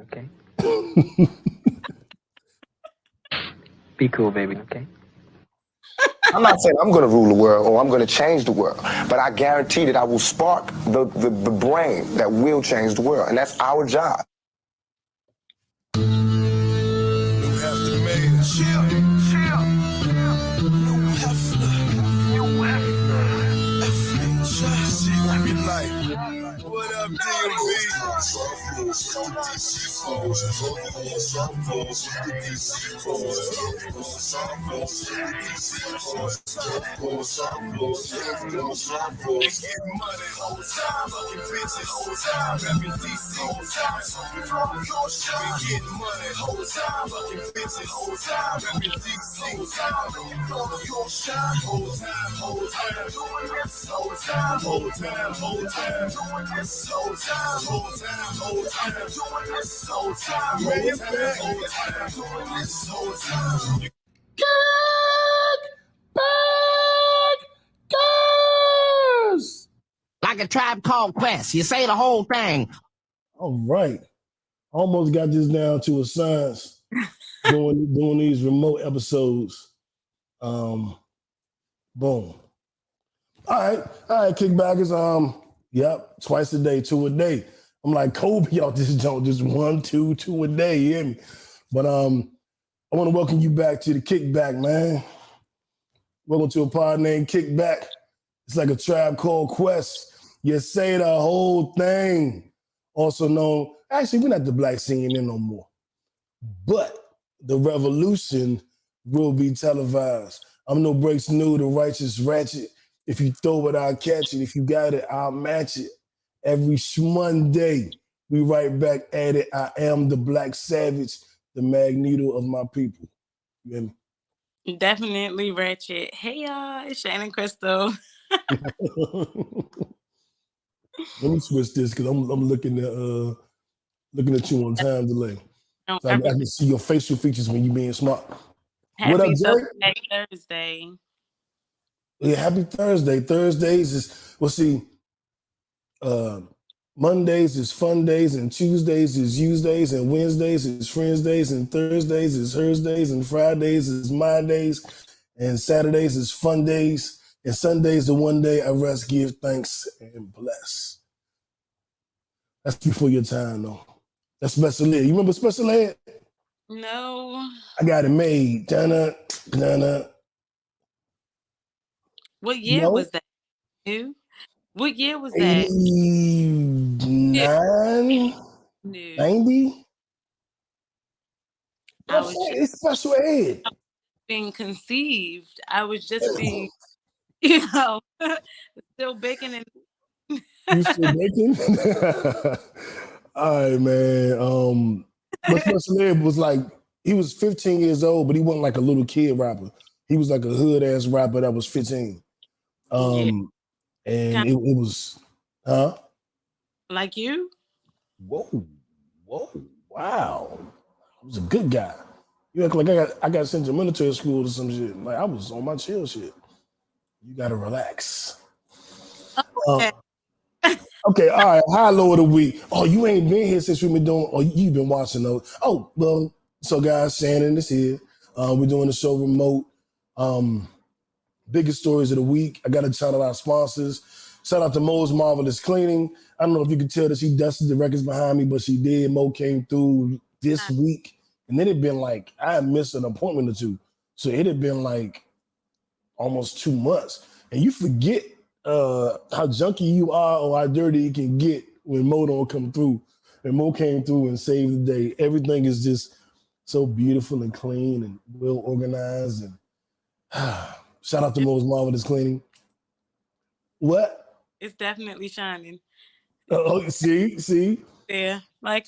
Okay. Be cool, baby. Okay. I'm not saying I'm going to rule the world or I'm going to change the world, but I guarantee that I will spark the brain that will change the world, and that's our job. What up, DMV? Like a Tribe Called Quest. You say the whole thing. All right. Almost got this down to a science doing these remote episodes. Boom. All right, kickbackers. Yep, twice a day, two a day. I'm like Kobe out this joint, just one, two a day. You hear me? But I want to welcome you back to the Kickback, man. Welcome to a pod named Kickback. It's like a Tribe Called Quest. You say the whole thing. Also known, actually, we're not the Black CNN no more. But the revolution will be televised. I'm no breaks new, the righteous ratchet. If you throw it, I'll catch it. If you got it, I'll match it. Every Monday, we right back at it. I am the Black Savage, the Magneto of my people. You hear me? Definitely ratchet. Hey y'all, it's Shannon Crystal. Let me switch this because I'm looking at you on time delay. So I can see your facial features when you being smart. What up, Jay? Thursday. Yeah, happy Thursday. Thursdays is Mondays is fun days, and Tuesdays is use days, and Wednesdays is friends days, and Thursdays is hers days, and Fridays is my days, and Saturdays is fun days, and Sundays the one day I rest, give thanks, and bless. That's before your time, though. That's special ed. You remember special ed? No. I got it made. Dana. What year was that? What year was that? 89? 90? It's special ed. Being conceived. I was just being, still baking and. You still baking? All right, man. But special ed was like, he was 15 years old, but he wasn't like a little kid rapper. He was like a hood ass rapper that was 15. And it was, huh? Like you? Whoa, wow. I was a good guy. You act like I got sent to military school or some shit. Like I was on my chill shit. You gotta relax. Okay. Okay, all right. High low of the week. Oh, you ain't been here since we've been doing. Oh, you've been watching those. Oh, well. So, guys, Shannon is here. We're doing the show remote. Biggest stories of the week. I got to shout out our sponsors. Shout out to Mo's Marvelous Cleaning. I don't know if you can tell that she dusted the records behind me, but she did. Mo came through this week, and then it been like I had missed an appointment or two, so it had been like almost 2 months, and you forget how junky you are or how dirty you can get when Mo don't come through. And Mo came through and saved the day. Everything is just so beautiful and clean and well organized. And shout out to Mo's Marvelous Cleaning. What? It's definitely shining. Oh, see? Yeah, like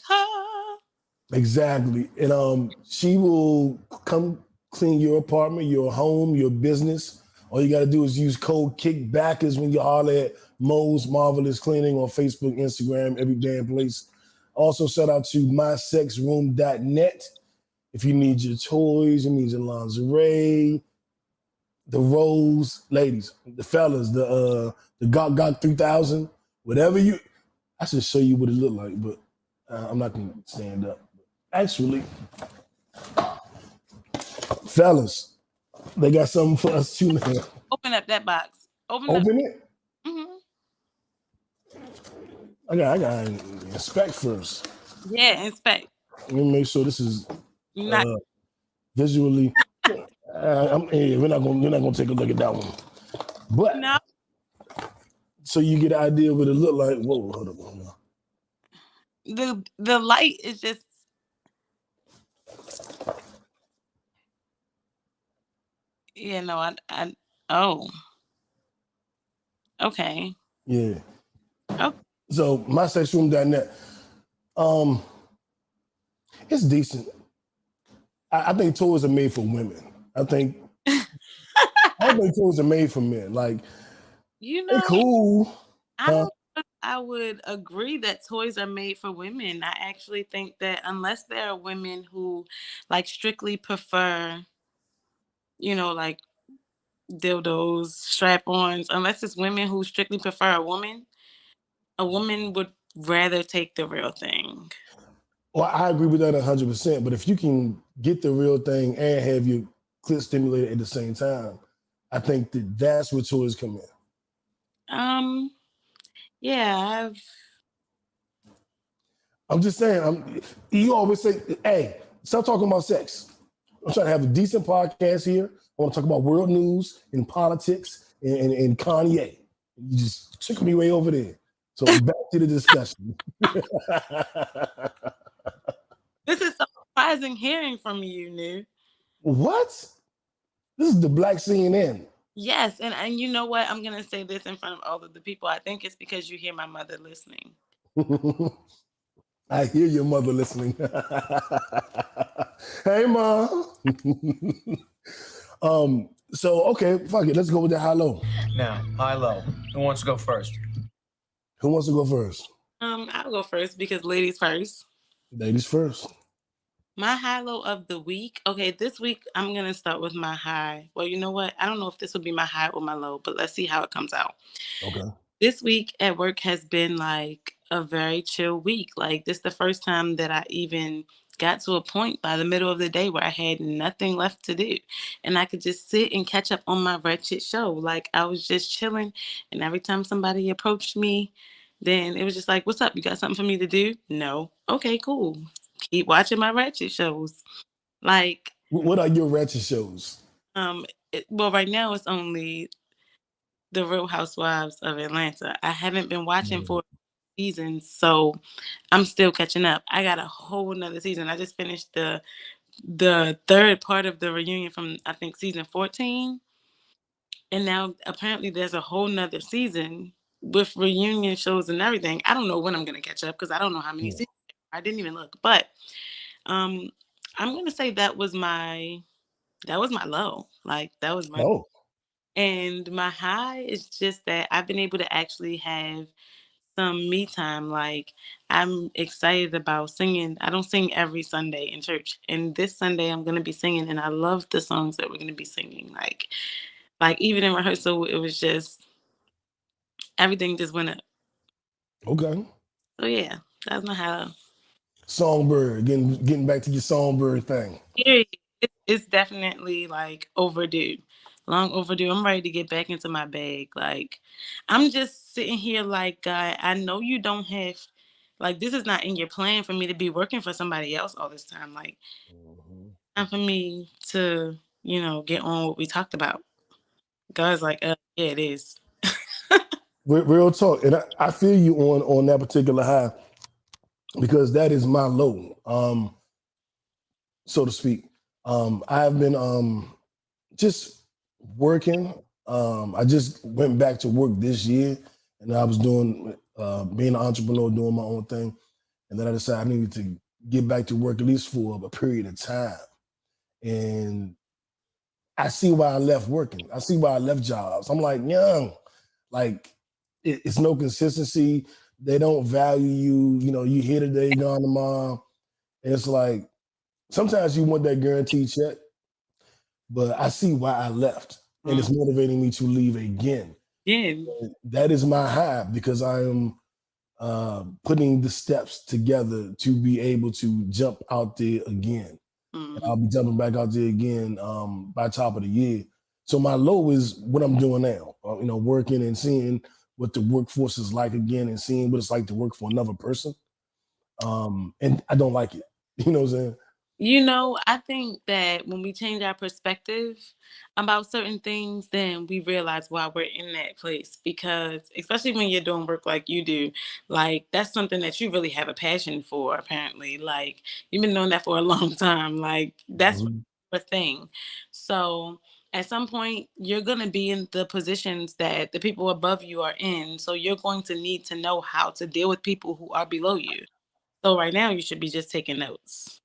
Exactly. And she will come clean your apartment, your home, your business. All you got to do is use code Kickbackers when you holler at Mo's Marvelous Cleaning on Facebook, Instagram, every damn place. Also, shout out to mysexroom.net. If you need your toys, you need your lingerie, the rose, ladies, the fellas, the Gok 3000, whatever you. I should show you what it look like, but I'm not gonna stand up. Actually, fellas, they got something for us too now. Open up that box. Open it. Mm-hmm. I got inspect first. Yeah, inspect. Let me make sure this is Not visually. We're not gonna take a look at that one. But no. so you get an idea what it look like. Whoa, hold on. The light is just. Yeah, no, I oh. Okay. Yeah. Oh. So mysexroom.net. It's decent. I think toys are made for women. I think toys are made for men. Like, they cool. I don't know if I would agree that toys are made for women. I actually think that unless there are women who like strictly prefer, like dildos, strap-ons, unless it's women who strictly prefer a woman would rather take the real thing. Well, I agree with that 100%. But if you can get the real thing and have your clit stimulated at the same time, I think that's where toys come in. Yeah, I'm just saying. You always say, "Hey, stop talking about sex." I'm trying to have a decent podcast here. I want to talk about world news and politics and Kanye. You just took me way over there. So back to the discussion. This is so surprising hearing from you, Nu. What? This is the Black CNN. Yes, and you know what? I'm gonna say this in front of all of the people. I think it's because you hear my mother listening. I hear your mother listening. Hey, Mom. So okay, fuck it. Let's go with the high-low. Now, high-low. Who wants to go first? Who wants to go first? I'll go first because ladies first. Ladies first. My high-low of the week. Okay, this week I'm gonna start with my high. Well, you know what? I don't know if this will be my high or my low, but let's see how it comes out. Okay. This week at work has been like a very chill week. Like this is the first time that I even got to a point by the middle of the day where I had nothing left to do. And I could just sit and catch up on my wretched show. Like I was just chilling. And every time somebody approached me, then it was just like, what's up? You got something for me to do? No. Okay, cool. Keep watching my ratchet shows. Like, what are your ratchet shows? Well, right now it's only The Real Housewives of Atlanta. I haven't been watching for seasons, so I'm still catching up. I got a whole nother season. I just finished the third part of the reunion from I think season 14. And now apparently there's a whole nother season with reunion shows and everything. I don't know when I'm gonna catch up because I don't know how many seasons. I didn't even look. But I'm gonna say that was my low. Like that was my and my high is just that I've been able to actually have some me time. Like I'm excited about singing. I don't sing every Sunday in church. And this Sunday I'm gonna be singing and I love the songs that we're gonna be singing. Like even in rehearsal, it was just everything just went up. Okay. So yeah, that's my high. Songbird, getting back to your songbird thing. It's definitely like overdue. Long overdue. I'm ready to get back into my bag. Like I'm just sitting here like God, I know you don't have like this is not in your plan for me to be working for somebody else all this time. Like time for me to, get on what we talked about. God's like, yeah, it is. Real talk. And I feel you on that particular high because that is my low, so to speak. I've been just working. I just went back to work this year and I was doing being an entrepreneur, doing my own thing. And then I decided I needed to get back to work at least for a period of time. And I see why I left working. I see why I left jobs. I'm like, young, like it's no consistency. They don't value you. You here today, gone tomorrow. And it's like, sometimes you want that guaranteed check, but I see why I left. And it's motivating me to leave again. Yeah. And that is my high because I am putting the steps together to be able to jump out there again. And I'll be jumping back out there again by top of the year. So my low is what I'm doing now, working and seeing what the workforce is like again and seeing what it's like to work for another person. And I don't like it. You know what I'm saying? I think that when we change our perspective about certain things, then we realize why we're in that place. Because especially when you're doing work like you do, like that's something that you really have a passion for, apparently. Like you've been doing that for a long time. Like that's a thing. So at some point, you're going to be in the positions that the people above you are in. So you're going to need to know how to deal with people who are below you. So right now, you should be just taking notes.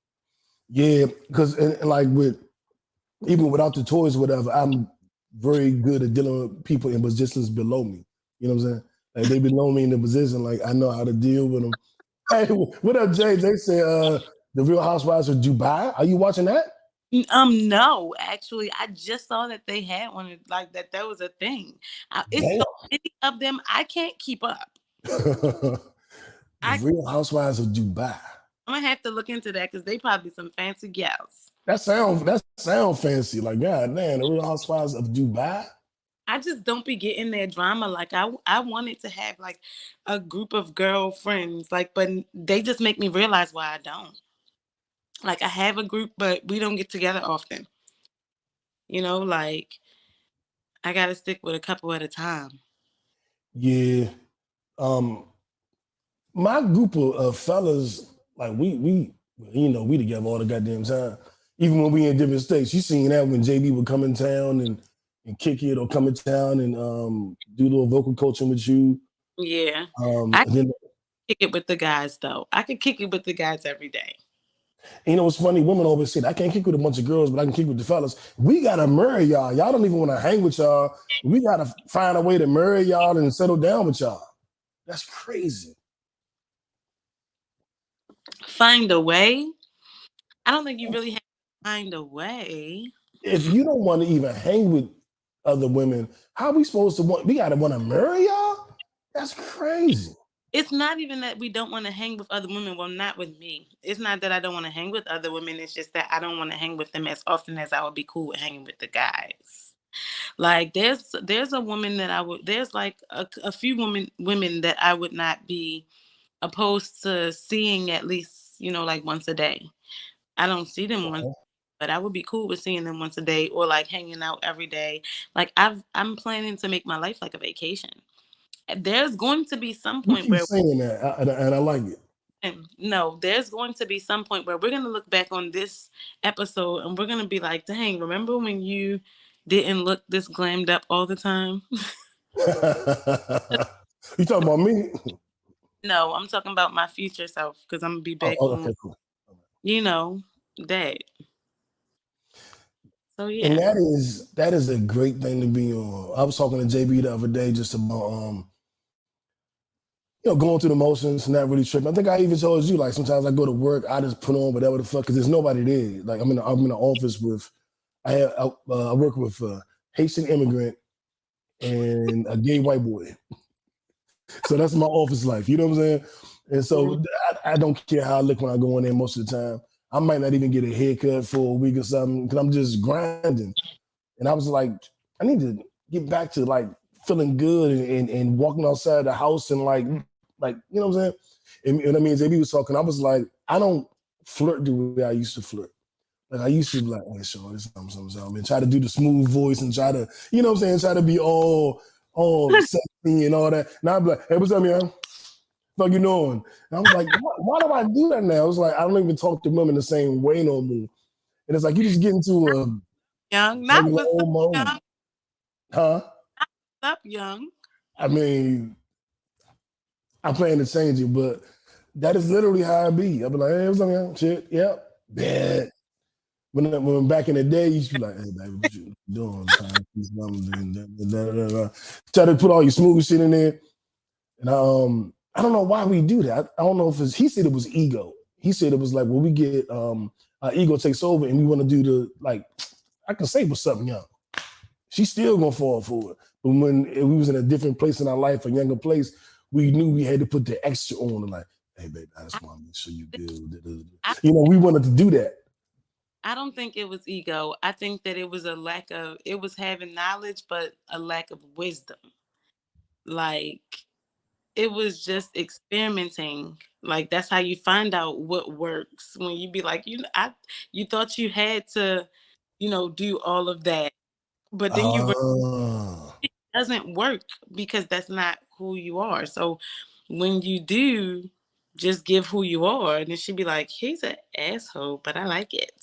Yeah, because like even without the toys or whatever, I'm very good at dealing with people in positions below me. You know what I'm saying? Like they below me in the position, like I know how to deal with them. Hey, what up, James? They say the Real Housewives of Dubai. Are you watching that? No, actually, I just saw that they had one, like that was a thing. It's so many of them, I can't keep up. The Real Housewives of Dubai. I'm gonna have to look into that because they probably some fancy gals. That sound fancy. Like, God damn, the Real Housewives of Dubai. I just don't be getting their drama. Like I wanted to have like a group of girlfriends, like, but they just make me realize why I don't. Like I have a group, but we don't get together often. Like I gotta stick with a couple at a time. Yeah. My group of fellas, like we together all the goddamn time. Even when we in different states. You seen that when JB would come in town and kick it or come in town and do a little vocal coaching with you. Yeah. I can kick it with the guys though. I can kick it with the guys every day. You know what's funny? Women always say, I can't kick with a bunch of girls, but I can kick with the fellas. We gotta marry y'all. Y'all don't even want to hang with y'all. We gotta find a way to marry y'all and settle down with y'all. That's crazy. Find a way? I don't think you really have to find a way. If you don't want to even hang with other women, how are we supposed to we gotta want to marry y'all? That's crazy. It's not even that we don't want to hang with other women. Well, not with me. It's not that I don't want to hang with other women. It's just that I don't want to hang with them as often as I would be cool with hanging with the guys. Like there's a woman that there's like a few women that I would not be opposed to seeing at least, like once a day. I don't see them once, but I would be cool with seeing them once a day or like hanging out every day. Like I'm planning to make my life like a vacation. There's going to be some point where saying that, and I like it. No, there's going to be some point where we're going to look back on this episode and we're going to be like, dang, remember when you didn't look this glammed up all the time? You talking about me? No, I'm talking about my future self because I'm going to be back on, okay, cool. That. So, yeah. And that is a great thing to be on. I was talking to JB the other day just about going through the motions, not really tripping. I think I even told you, like, sometimes I go to work, I just put on whatever the fuck, because there's nobody there. Like, I'm in the office with, I work with a Haitian immigrant and a gay white boy. So that's my office life, you know what I'm saying? And so I don't care how I look when I go in there most of the time. I might not even get a haircut for a week or something because I'm just grinding. And I was like, I need to get back to like feeling good and walking outside the house and like, you know what I'm saying? And I mean, JB was talking, I was like, I don't flirt the way I used to flirt. Like I used to be like, hey, Sean, this is something, and try to do the smooth voice and try to, you know what I'm saying? Try to be all sexy and all that. Now I'm like, hey, what's up, man? What you doing? And I was like, why do I do that now? I was like, I don't even talk to women the same way no more. And it's like, you just get into a young, not what's up, young. Huh? What's up, young? I mean, I'm planning to change it, but that is literally how I be. I'll be like, hey, what's up, young? Shit, yep, bad. When back in the day, you used to be like, hey, baby, what you doing? Try to put all your smooth shit in there. And I don't know why we do that. I don't know if he said it was ego. He said it was like, when we get, our ego takes over and we want to do the, like, I can say what's up, young. She's still going to fall for it. But when we was in a different place in our life, a younger place, we knew we had to put the extra on and like, hey baby, I just want to make sure you good. I, You know, we wanted to do that. I don't think it was ego. I think that it was it was having knowledge, but a lack of wisdom. Like, it was just experimenting. Like, that's how you find out what works. When you be like, you thought you had to, do all of that, but then Ah. it doesn't work because that's not who you are. So when you do, just give who you are, and then she'd be like, he's an asshole, but I like it.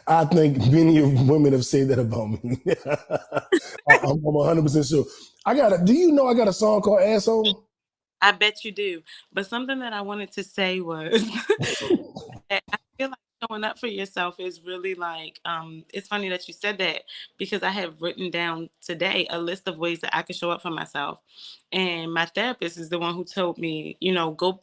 I think many of women have said that about me. I'm 100% sure. Do you know I got a song called Asshole? I bet you do. But something that I wanted to say was I feel like showing up for yourself is really like, it's funny that you said that, because I have written down today a list of ways that I can show up for myself. And my therapist is the one who told me,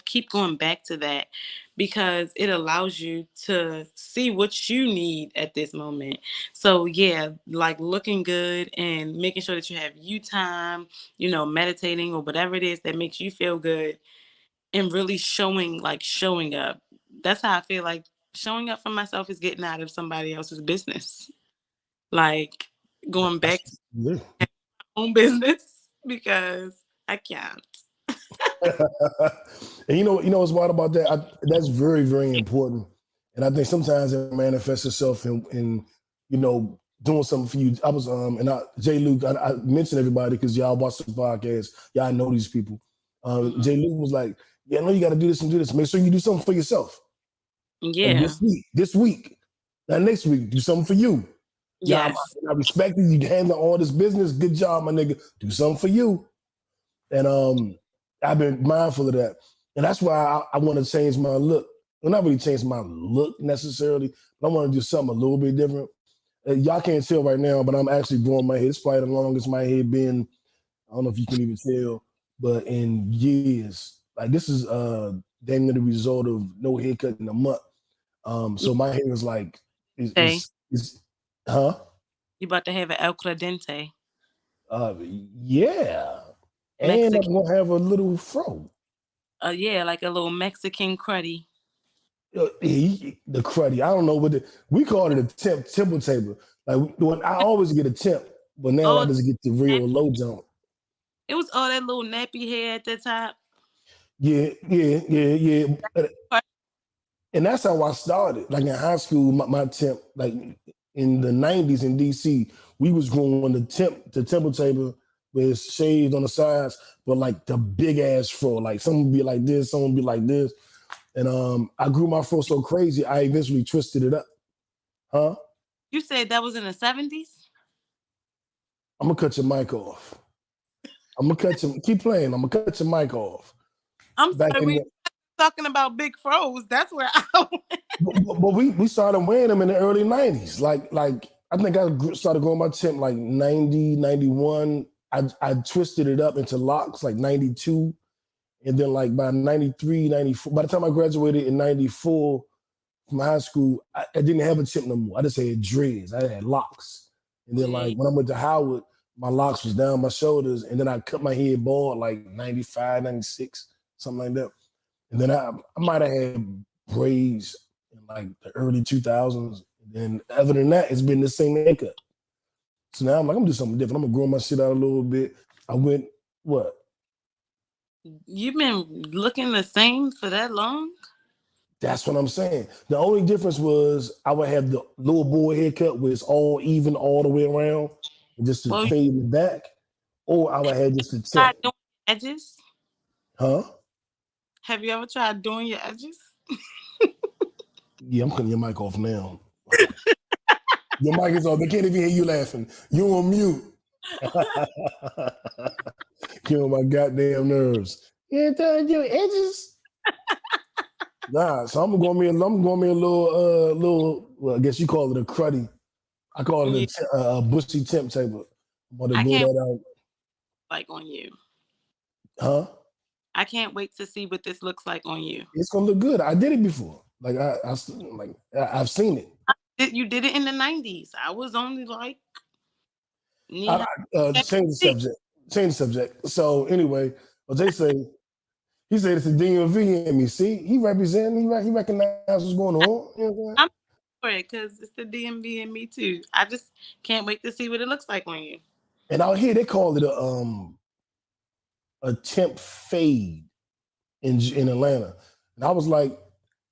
keep going back to that, because it allows you to see what you need at this moment. So yeah, like looking good and making sure that you have you time, meditating or whatever it is that makes you feel good, and really showing up. That's how I feel like showing up for myself is getting out of somebody else's business. Like going back to Yeah. my own business, because I can't. And you know what's wild about that? That's very, very important. And I think sometimes it manifests itself in doing something for you. I was Jay Luke, I mentioned everybody because y'all watch the podcast. Y'all know these people. Jay Luke was like, yeah, I know you got to do this and do this. Make sure you do something for yourself. Like Yeah. this week, now next week, do something for you. Yeah, Yes. I respect you. You handle all this business. Good job, my nigga. Do something for you. And I've been mindful of that. And that's why I want to change my look. Well, not really change my look necessarily, but I want to do something a little bit different. Y'all can't tell right now, but I'm actually growing my hair. It's probably the longest my hair been. I don't know if you can even tell, but in years. Like this is damn near the result of no haircut in a month. So my hair is like Okay. is huh? You about to have an El Credente. Yeah. And Mexican. I'm gonna have a little fro. Yeah, like a little Mexican cruddy. The cruddy. I don't know what we called it a temple table. Like when I always get a temp, but now I just get the real low jump. It was all that little nappy hair at the top. Yeah. And that's how I started. Like in high school, my temp, like in the 90s in DC, we was growing the temple table with shaved on the sides, but like the big ass fro. Like some would be like this, some would be like this. And I grew my fro so crazy, I eventually twisted it up. Huh? You said that was in the 70s? I'm gonna cut your mic off. Keep playing. I'm gonna cut your mic off. I'm sorry, we talking about big froze. That's where I went. But we started wearing them in the early 90s. Like I think I started growing my temp like 90, 91. I twisted it up into locks like 92. And then like by 93, 94, by the time I graduated in 94 from high school, I didn't have a temp no more. I just had dreads. I had locks. And then like when I went to Howard, my locks was down my shoulders. And then I cut my head bald like 95, 96, something like that. And then I might have had braids in like the early 2000s. And then other than that, it's been the same haircut. So now I'm like, I'm gonna do something different. I'm gonna grow my shit out a little bit. I went, what? You've been looking the same for that long? That's what I'm saying. The only difference was I would have the little boy haircut where it's all even all the way around, and just to fade in the back, or I would have just the tip. Doing edges? Huh? Have you ever tried doing your edges? Yeah, I'm cutting your mic off now. Your mic is off. They can't even hear you laughing. You on mute. Kill my goddamn nerves. You ain't trying to do edges? Nah, so I'm going me a little. Well, I guess you call it a cruddy. I call it a bushy temp table. I'm going to grow that out. Like on you. Huh? I can't wait to see what this looks like on you. It's gonna look good. I did it before. I've seen it. You did it in the 90s. I was only like. Change the subject. change the subject. So anyway, what they say, he said it's a DMV in me. See, he represent, he recognizes what's going on. You know what I'm saying? I'm for it because it's the DMV and me too. I just can't wait to see what it looks like on you. And out here they call it a temp fade in Atlanta. And I was like,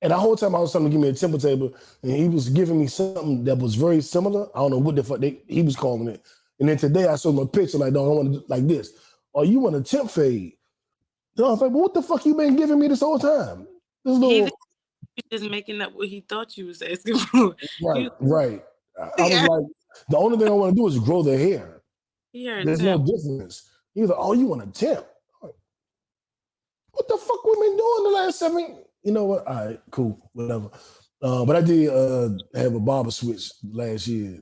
and the whole time I was telling him to give me a temper table, and he was giving me something that was very similar. I don't know what the fuck he was calling it. And then today I showed him a picture like, dog, I want to do like this. Oh, you want a temp fade? And I was like, well, what the fuck you been giving me this whole time? This He little just making up what he thought you was asking for. right. I was like, the only thing I want to do is grow the hair. There's no difference. He was like, oh, you want a temp? Like, what the fuck we been doing the last 7? You know what? All right, cool, whatever. But I did have a barber switch last year.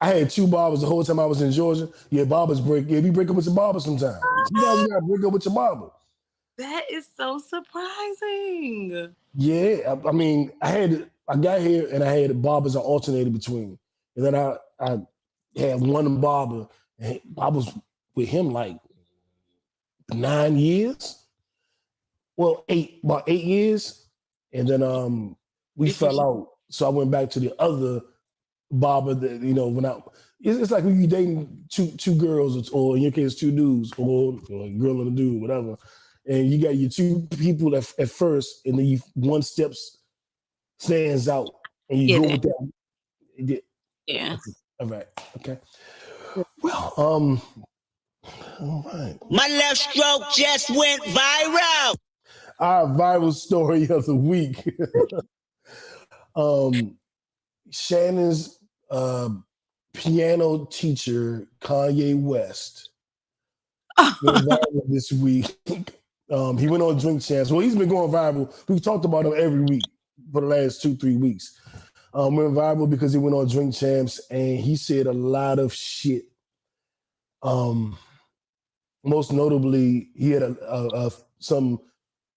I had 2 barbers the whole time I was in Georgia. Yeah, barbers break. Yeah, you break up with your barber sometimes. Sometimes you gotta break up with your barber. That is so surprising. Yeah, I mean, I got here and I had barbers I alternated between. And then I had one barber, and I was with him like 9 years. Well, about 8 years. And then we fell out. So I went back to the other barber that, when it's like when you dating two girls or in your case 2 dudes or a girl and a dude, whatever. And you got your 2 people at first, and then one steps stands out, and you go with that. Yeah. All right. Okay. Well, all right. My left stroke just went viral. Our viral story of the week. Shannon's piano teacher, Kanye West, went viral this week. He went on Drink Champs. Well, he's been going viral. We've talked about him every week for the last 2-3 weeks. Went viral because he went on Drink Champs and he said a lot of shit. Most notably, he had some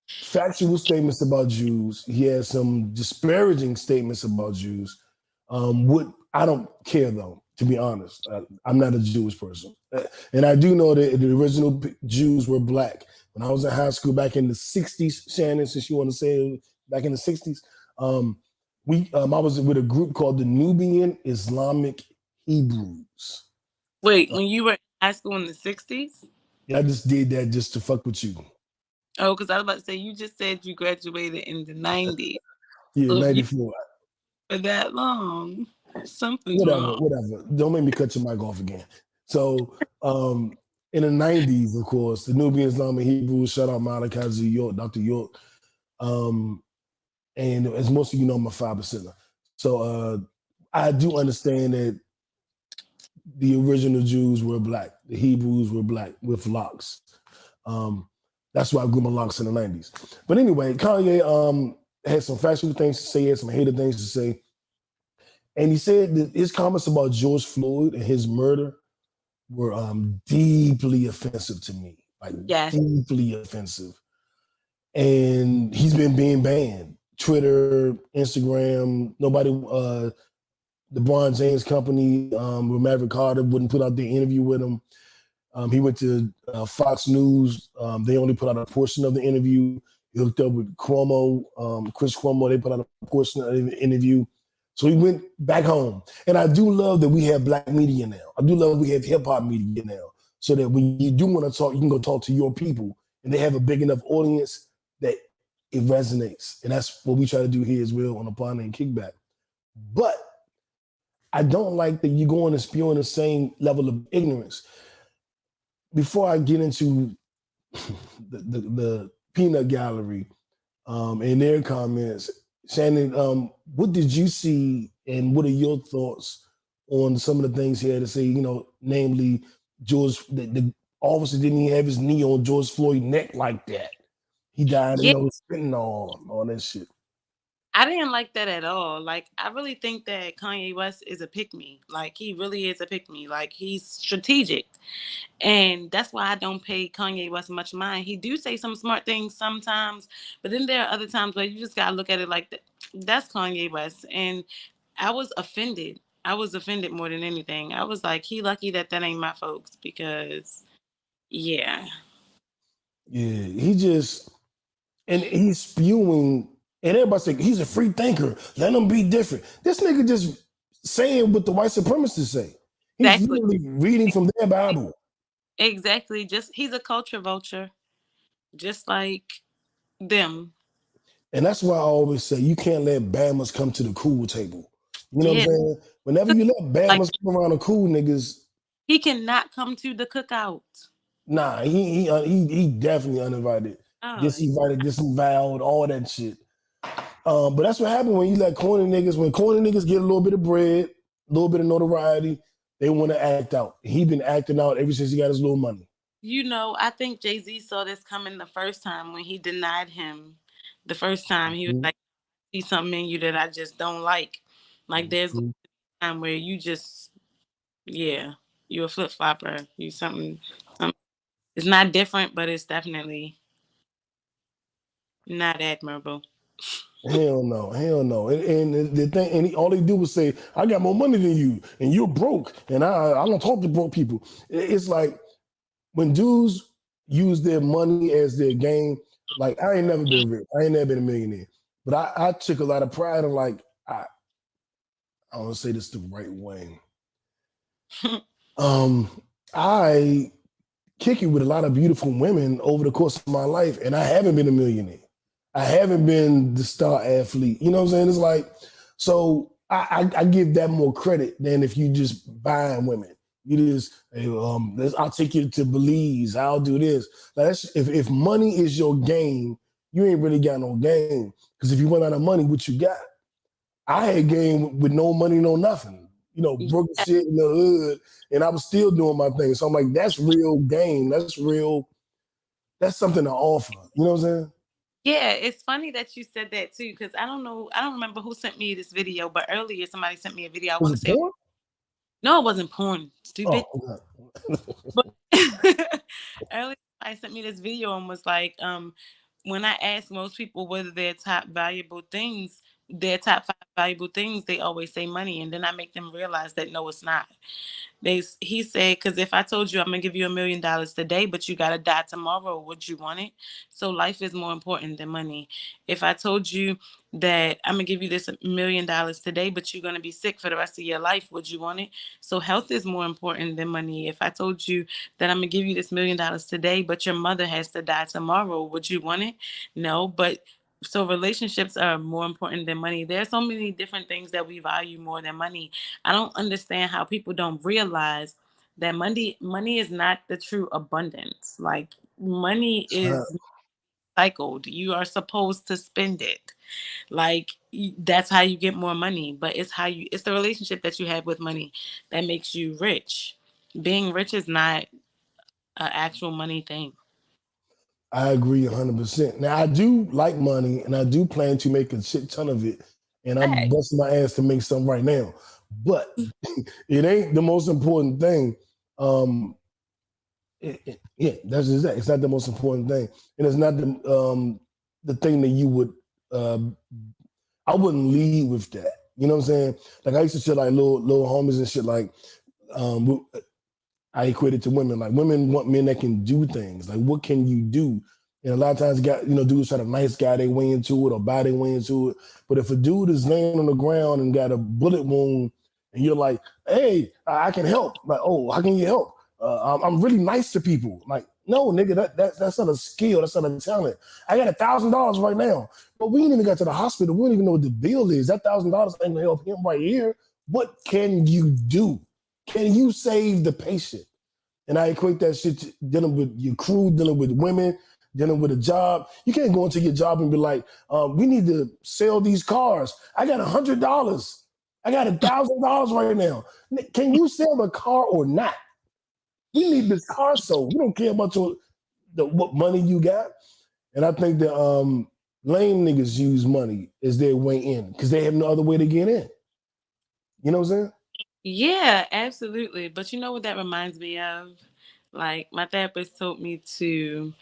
factual statements about Jews. He had some disparaging statements about Jews. What I don't care though, to be honest. I'm not a Jewish person, and I do know that the original Jews were black. When I was in high school back in the '60s, Shannon, since you want to say back in the '60s, I was with a group called the Nubian Islamic Hebrews. Wait, when you were in high school in the '60s? I just did that just to fuck with you. Oh, because I was about to say, you just said you graduated in the '90s. Yeah, So 94. For that long, something's wrong. Whatever. Don't make me cut your mic off again. So, in the '90s, of course, the Nubian Islamic Hebrews, shout out Malachi Z. York, Dr. York. And as most of you know, I'm a 5%er. So I do understand that the original Jews were black. The Hebrews were black with locks. That's why I grew my locks in the '90s. But anyway, Kanye had some factual things to say, had some hated things to say. And he said that his comments about George Floyd and his murder were deeply offensive to me. Deeply offensive. And he's been being banned. Twitter, Instagram, nobody, LeBron James company, with Maverick Carter wouldn't put out their interview with him. He went to Fox News. They only put out a portion of the interview. He hooked up with Cuomo, Chris Cuomo. They put out a portion of the interview. So he went back home. And I do love that we have black media now. I do love we have hip hop media now. So that when you do want to talk, you can go talk to your people. And they have a big enough audience that it resonates. And that's what we try to do here as well on Upon and Kickback. But I don't like that you go on and spew on the same level of ignorance. Before I get into the peanut gallery and their comments, Shannon, what did you see and what are your thoughts on some of the things he had to say, namely George, the officer didn't even have his knee on George Floyd's neck like that. He died, spitting on all that shit. I didn't like that at all. Like, I really think that Kanye West is a pick-me. Like, he really is a pick-me. Like, he's strategic. And that's why I don't pay Kanye West much mind. He do say some smart things sometimes, but then there are other times where you just got to look at it like, that's Kanye West. And I was offended. I was offended more than anything. I was like, he lucky that ain't my folks because, yeah. Yeah, he just and he's spewing, and everybody say he's a free thinker. Let him be different. This nigga just saying what the white supremacists say. He's Exactly. literally reading from their Bible, Exactly. Just he's a culture vulture, just like them. and that's why I always say you can't let Bama's come to the cool table. You know what I'm Yeah. saying? Whenever you let Like Bama's come around the cool niggas, he cannot come to the cookout. nah, he definitely uninvited, Oh, disinvited, disavowed, all that shit. But that's what happened when you let corny niggas. When corny niggas get a little bit of bread, a little bit of notoriety, they want to act out. He been acting out ever since he got his little money. I think Jay-Z saw this coming the first time when he denied him. The first time he was Mhm. like, see something in you that I just don't like. Like there's Mhm. a time where you just, yeah, you a flip flopper. You something. It's not different, but it's definitely not admirable. Hell no, hell no. And the thing, all they do was say, "I got more money than you, and you're broke, and I don't talk to broke people." It's like when dudes use their money as their game. Like I ain't never been rich. I ain't never been a millionaire, but I took a lot of pride in like I want to say this the right way. Um, I kick it with a lot of beautiful women over the course of my life, and I haven't been a millionaire. I haven't been the star athlete. You know what I'm saying? It's like, so I give that more credit than if you just buying women. You just, hey, I'll take you to Belize. I'll do this. Like if money is your game, you ain't really got no game. Because if you run out of money, what you got? I had game with no money, no nothing. You know, broke shit in the hood, and I was still doing my thing. So I'm like, that's real game. That's real. That's something to offer. You know what I'm saying? Yeah, it's funny that you said that too, because I don't know, I don't remember who sent me this video, but earlier somebody sent me a video. I Was want to it say, porn? no, it wasn't porn, stupid. Oh, okay. But earlier somebody sent me this video and was like, when I ask most people whether their top 5 valuable things, they always say money, and then I make them realize that no, it's not. He said, because if I told you I'm gonna give you $1,000,000 today, but you gotta die tomorrow, would you want it? So life is more important than money. If I told you that I'm gonna give you this $1,000,000 today, but you're gonna be sick for the rest of your life, would you want it? So health is more important than money. If I told you that I'm gonna give you this $1,000,000 today, but your mother has to die tomorrow, would you want it? No, but so relationships are more important than money. There are so many different things that we value more than money. I don't understand how people don't realize that money is not the true abundance. Like money It's not. is cycled. You are supposed to spend it. Like that's how you get more money, but it's the relationship that you have with money that makes you rich. Being rich is not an actual money thing. I agree 100%. Now I do like money, and I do plan to make a shit ton of it, and I'm Fact. busting my ass to make some right now. But it ain't the most important thing. Um, yeah, that's just that. It's not the most important thing, and it's not the thing that you would. Uh, I wouldn't lead with that. You know what I'm saying? Like I used to shit like little homies and shit like. Um, I equate it to women. Like women want men that can do things. Like what can you do? And a lot of times, dudes try to nice guy their way into it or buy their way into it. But if a dude is laying on the ground and got a bullet wound, and you're like, "Hey, I can help," like, "Oh, how can you help?" I'm really nice to people. Like, no, nigga, that's not a skill. That's not a talent. I got $1,000 right now, but we ain't even got to the hospital. We don't even know what the bill is. That $1,000 ain't gonna help him right here. What can you do? Can you save the patient? And I equate that shit to dealing with your crew, dealing with women, dealing with a job. You can't go into your job and be like, we need to sell these cars. I got $100. I got $1,000 right now. Can you sell the car or not? We need this car sold. We don't care about what money you got. And I think that lame niggas use money as their way in because they have no other way to get in. You know what I'm saying? Yeah, absolutely. But you know what that reminds me of? Like my therapist told me to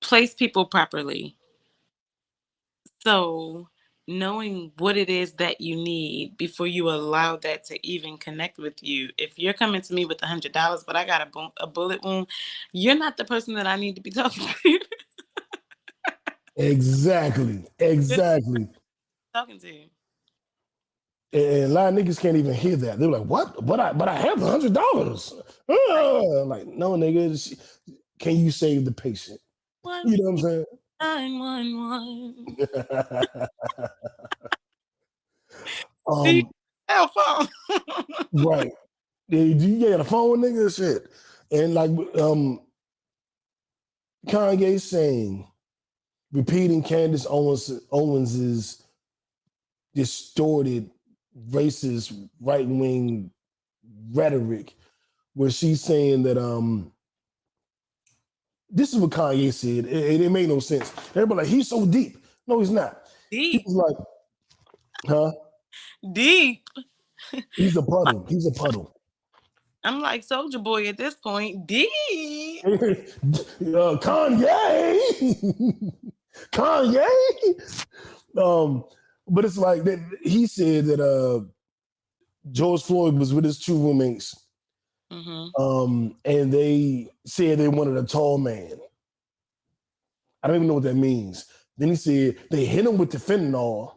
place people properly. So knowing what it is that you need before you allow that to even connect with you. If you're coming to me with $100, but I got a bullet wound, you're not the person that I need to be talking to. Exactly. Talking to. And a lot of niggas can't even hear that. They're like, "What? But I have $100." Like, no, nigga. Can you save the patient? You know what I'm saying? 911. Cell phone. Right. You got a phone, nigga? Shit. And like Kanye saying, repeating Candace Owens's distorted, racist, right-wing rhetoric, where she's saying that this is what Kanye said. It made no sense. Everybody like, he's so deep. No, he's not. Deep. He's like, huh? Deep. He's a puddle. I'm like Soldier Boy at this point. Deep. Kanye. But it's like that. He said that George Floyd was with his two roommates, and they said they wanted a tall man. I don't even know what that means. Then he said they hit him with the fentanyl,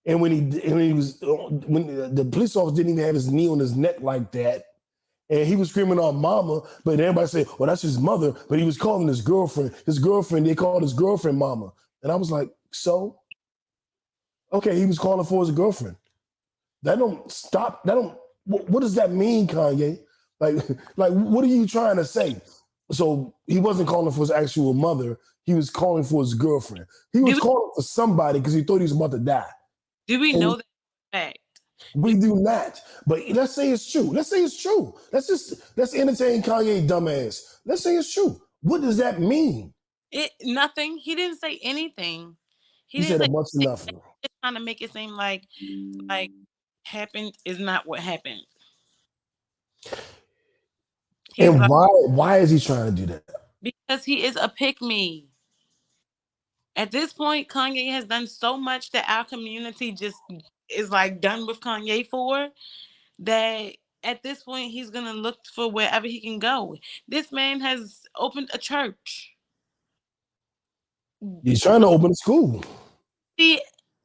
and when the police officer didn't even have his knee on his neck like that, and he was screaming out "mama," but everybody said, "Well, that's his mother," but he was calling his girlfriend. They called his girlfriend "mama," and I was like, so. Okay, he was calling for his girlfriend. That don't stop. What does that mean, Kanye? Like, what are you trying to say? So he wasn't calling for his actual mother. He was calling for his girlfriend. He was calling for somebody because he thought he was about to die. Do we know that fact? We do not. But let's say it's true. Let's let's entertain Kanye dumbass. Let's say it's true. What does that mean? Nothing. He didn't say anything. He said a bunch of nothing. Just trying to make it seem like happened is not what happened. And why is he trying to do that? Because he is a pick-me. At this point, Kanye has done so much that our community just is like done with Kanye for, that at this point he's gonna look for wherever he can go. This man has opened a church. He's trying to open a school.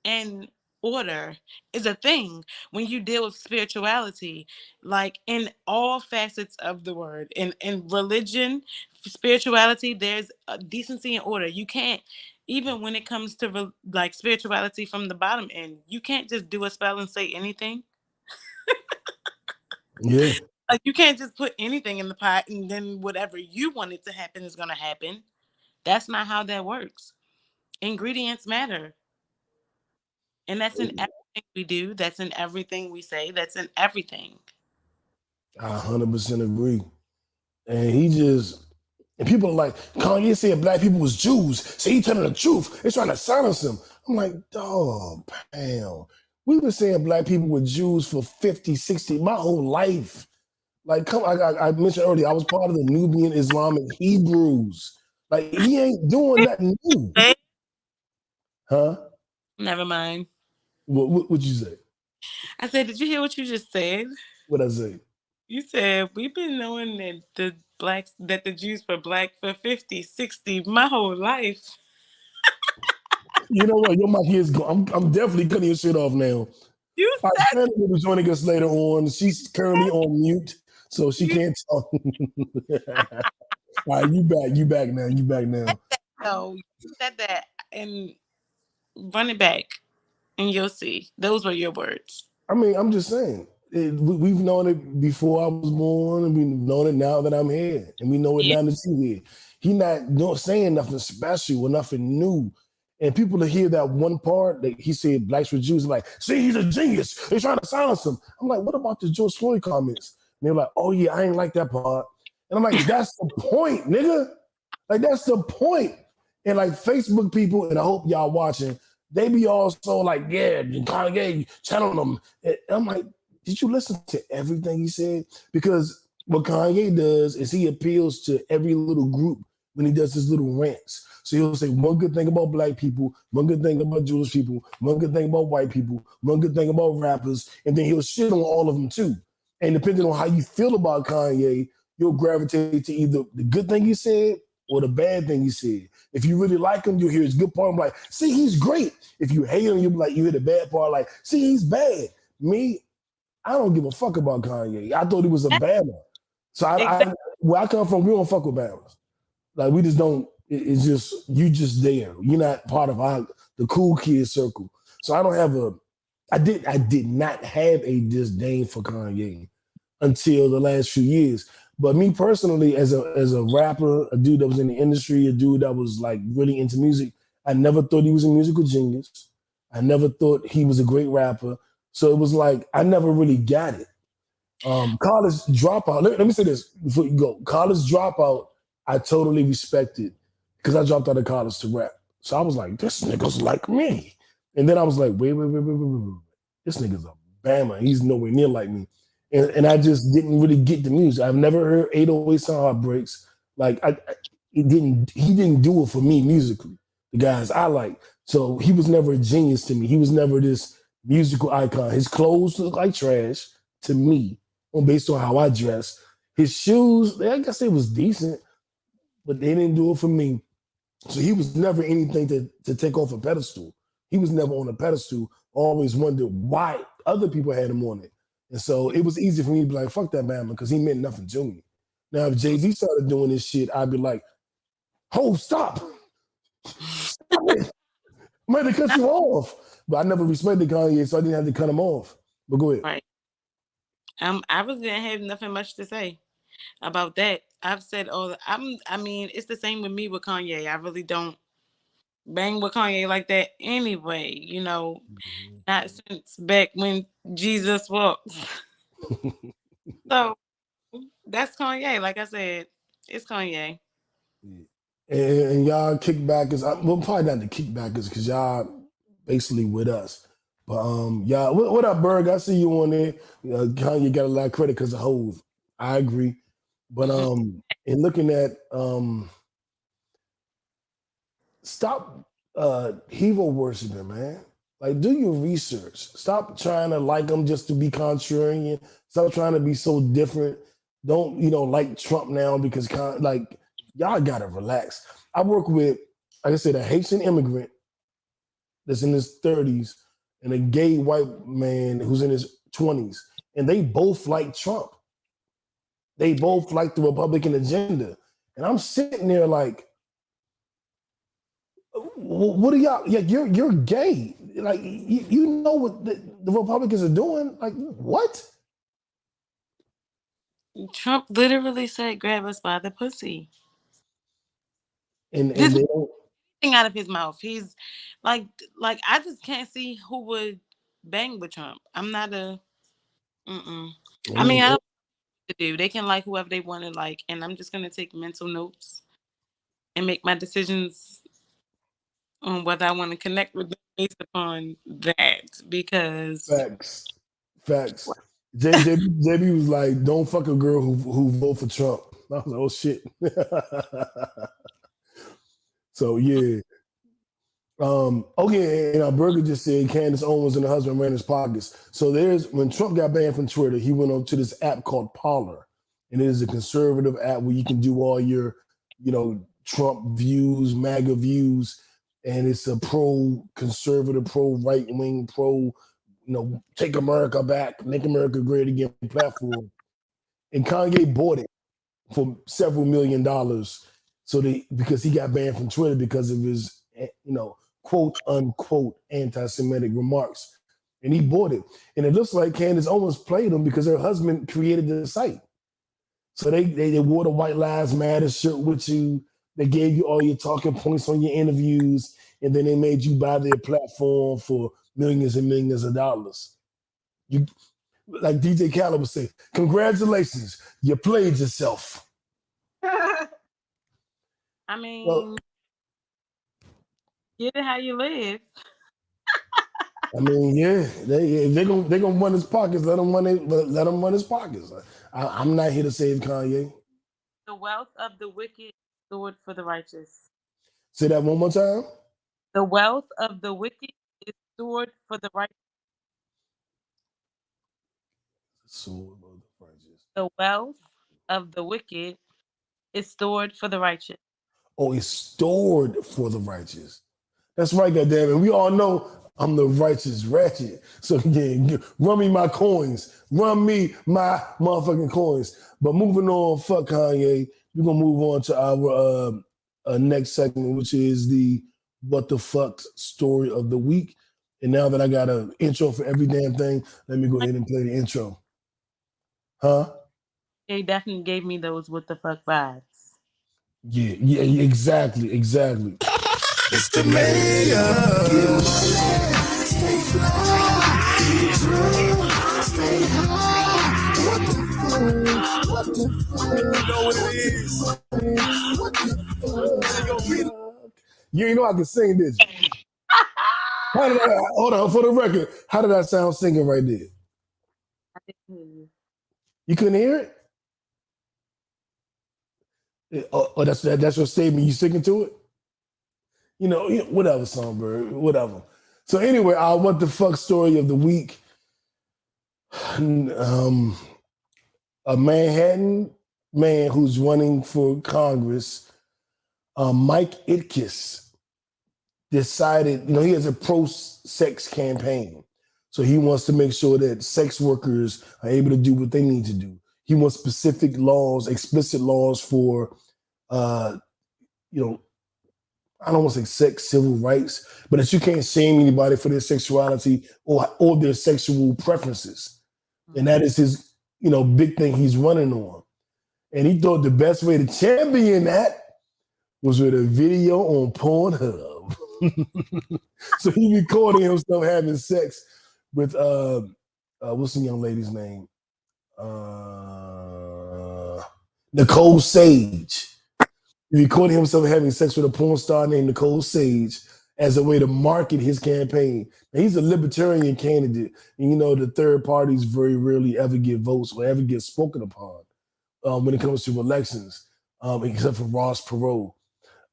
And order is a thing when you deal with spirituality, like in all facets of the word. In religion, spirituality, there's a decency and order. You can't, even when it comes to like spirituality from the bottom end, you can't just do a spell and say anything. Yeah. Like you can't just put anything in the pot and then whatever you want it to happen is going to happen. That's not how that works. Ingredients matter. And that's in everything we do. That's in everything we say. That's in everything. I 100% agree. And people are like, Kanye said black people was Jews, so he telling the truth. They're trying to silence him. I'm like, dog, Pam. We've been saying black people were Jews for 50, 60, my whole life. Like, I mentioned earlier, I was part of the Nubian Islamic Hebrews. Like, he ain't doing nothing new. Huh? Never mind. What'd you say? I said, did you hear what you just said? What'd I say? You said, we've been knowing that the Jews were black for 50, 60, my whole life. You know what? Your mic is gone. I'm definitely cutting your shit off now. You said Shannon will be joining us later on. She's currently on mute, so she can't talk. All right, you back now. No, you said that and run it back and you'll see. Those were your words. I mean, I'm just saying. We've known it before I was born, and we've known it now that I'm here, and we know it now that you're here. He's not saying nothing special or nothing new. And people to hear that one part that he said blacks were Jews, like, see, he's a genius. They're trying to silence him. I'm like, what about the George Floyd comments? And they're like, oh yeah, I ain't like that part. And I'm like, that's the point, nigga. Like, that's the point. And like Facebook people, and I hope y'all watching, they be also like, yeah, Kanye telling them. And I'm like, did you listen to everything he said? Because what Kanye does is he appeals to every little group when he does his little rants. So he'll say one good thing about black people, one good thing about Jewish people, one good thing about white people, one good thing about rappers, and then he'll shit on all of them too. And depending on how you feel about Kanye, you'll gravitate to either the good thing he said or the bad thing he said. If you really like him, you'll hear his good part. I'm like, see, he's great. If you hate him, you'll be like, you hear the bad part, like, see, he's bad. Me, I don't give a fuck about Kanye. I thought he was a Bama. So where I come from, we don't fuck with Bamas. Like we just don't. It's just you just there. You're not part of the cool kid circle. So I don't have a. I did not have a disdain for Kanye until the last few years. But me personally, as a rapper, a dude that was in the industry, a dude that was like really into music, I never thought he was a musical genius. I never thought he was a great rapper. So it was like I never really got it. College dropout. Let me say this before you go. College dropout, I totally respected because I dropped out of college to rap. So I was like, this nigga's like me. And then I was like, wait. This nigga's a Bama. He's nowhere near like me. And I just didn't really get the music. I've never heard 808 Sound Heartbreaks. Like he didn't do it for me musically. The guys I like. So he was never a genius to me. He was never this musical icon. His clothes look like trash to me, based on how I dress. His shoes, I guess they was decent, but they didn't do it for me. So he was never anything to take off a pedestal. He was never on a pedestal. Always wondered why other people had him on it. And so it was easy for me to be like, fuck that man, because he meant nothing to me. Now, if Jay-Z started doing this shit, I'd be like, oh, stop. Stop it. I might have cut you off. But I never respected Kanye, so I didn't have to cut him off. But go ahead. Right. I really didn't have nothing much to say about that. I've said I mean, it's the same with me with Kanye. I really don't bang with Kanye like that anyway, you know, not since back when Jesus walked. So that's Kanye. Like I said, it's Kanye. And y'all kickbackers, well, probably not the kickbackers because y'all basically with us. But y'all, what up, Berg? I see you on there. Kanye got a lot of credit because of Hove. I agree. But in looking at stop hero worshiping, man. Like, do your research. Stop trying to like them just to be contrarian. Stop trying to be so different. Don't, like Trump now because, y'all got to relax. I work with, like I said, a Haitian immigrant that's in his 30s and a gay white man who's in his 20s. And they both like Trump. They both like the Republican agenda. And I'm sitting there like, what are y'all? Yeah, you're gay. Like you know what the Republicans are doing? Like what? Trump literally said, "Grab us by the pussy." And they don't thing out of his mouth. He's like I just can't see who would bang with Trump. I'm not a. I mean, I don't know what to do. They can like whoever they want to like, and I'm just gonna take mental notes and make my decisions on whether I want to connect with them based upon that. Because facts. JB was like, "Don't fuck a girl who vote for Trump." I was like, "Oh shit." So yeah. Okay, and Berger just said Candace Owens and her husband ran his pockets. So when Trump got banned from Twitter, he went on to this app called Parler, and it is a conservative app where you can do all your, Trump views, MAGA views, and it's a pro-conservative, pro-right-wing, take America back, make America great again platform. And Kanye bought it for several $1 million. Because he got banned from Twitter because of his, quote unquote anti-Semitic remarks. And he bought it. And it looks like Candace Owens played him because her husband created the site. So they wore the White Lives Matter shirt with you. They gave you all your talking points on your interviews. And then they made you buy their platform for millions and millions of dollars. You, like DJ Khaled would say, congratulations, you played yourself. I mean, get it how you live. I mean, yeah, they're gonna run his pockets. Let them run his pockets. I'm not here to save Kanye. The wealth of the wicked stored for the righteous. Say that one more time. The wealth of the wicked is stored for the righteous. Sword of the righteous. The wealth of the wicked is stored for the righteous. Oh, it's stored for the righteous. That's right, goddammit. We all know I'm the righteous ratchet. So yeah, run me my coins. Run me my motherfucking coins. But moving on, fuck Kanye. We're gonna move on to our next segment, which is the what the fuck story of the week. And now that I got an intro for every damn thing, let me go ahead and play the intro. Huh? They definitely gave me those what the fuck vibes. Yeah, exactly. It's the mayor. What the fuck? You know what it is. What the fuck? You ain't know I can sing this. Hold on, for the record, how did I sound singing right there? I didn't hear you. You couldn't hear it? That's your statement. You sticking to it? You know, whatever, Songbird, whatever. So anyway, our what the fuck story of the week. A Manhattan man who's running for Congress, Mike Itkis, decided, he has a pro-sex campaign. So he wants to make sure that sex workers are able to do what they need to do. He wants specific laws, explicit laws for, I don't want to say sex, civil rights, but that you can't shame anybody for their sexuality or their sexual preferences. And that is his, big thing he's running on. And he thought the best way to champion that was with a video on Pornhub. So he recorded himself having sex with what's the young lady's name? Nicole Sage. He recorded himself having sex with a porn star named Nicole Sage as a way to market his campaign. Now, he's a libertarian candidate, and the third parties very rarely ever get votes or ever get spoken upon when it comes to elections, except for Ross Perot.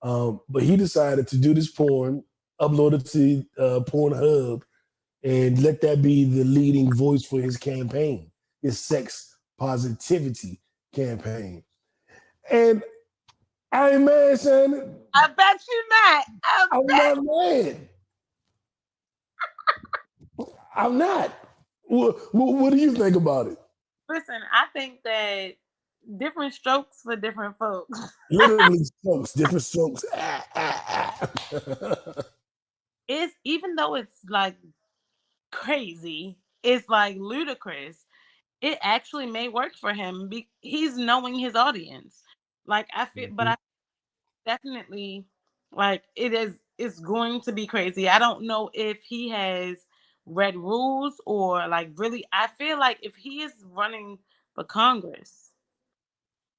But he decided to do this porn, upload it to Pornhub, and let that be the leading voice for his campaign, his sex positivity campaign. And I ain't mad, Shannon. I bet you not. I'm not mad. I'm not. What do you think about it? Listen, I think that different strokes for different folks. Literally strokes, different strokes. It's even though it's like crazy, it's like ludicrous. It actually may work for him. He's knowing his audience. Like I feel, but I definitely like it's going to be crazy. I don't know if he has read rules or like really. I feel like if he is running for Congress,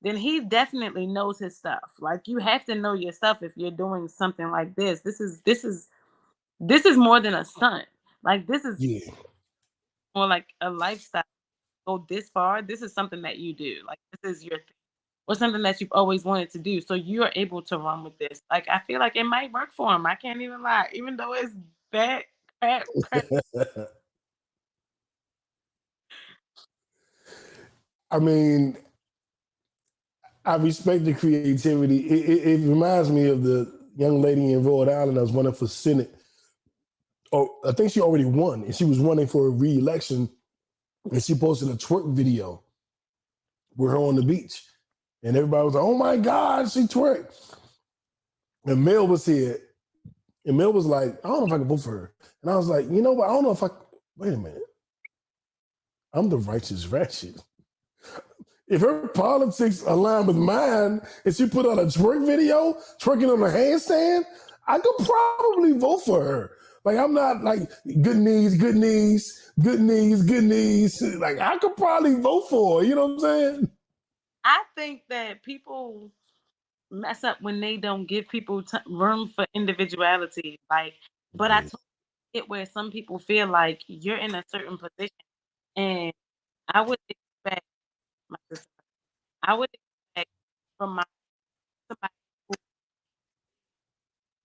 then he definitely knows his stuff. Like you have to know your stuff if you're doing something like this. This is more than a stunt. Like this is more like a lifestyle. Go this far. This is something that you do. Like this is your thing. Or something that you've always wanted to do. So you're able to run with this. Like I feel like it might work for him. I can't even lie. Even though it's bad crap. I mean, I respect the creativity. It reminds me of the young lady in Rhode Island that was running for Senate. Oh, I think she already won, and she was running for a re-election, and she posted a twerk video with her on the beach, and everybody was like, "Oh my God, she twerked!" And Mel was here, and Mel was like, "I don't know if I can vote for her," and I was like, "You know what? I don't know if I. Wait a minute, I'm the righteous ratchet." If her politics align with mine and she put out a twerk video, twerking on a handstand, I could probably vote for her. Like, I'm not like good knees, good knees, good knees, good knees. Like, I could probably vote for her. You know what I'm saying? I think that people mess up when they don't give people room for individuality. Like, but I totally get where some people feel like you're in a certain position, and I would expect my sister. I would expect from somebody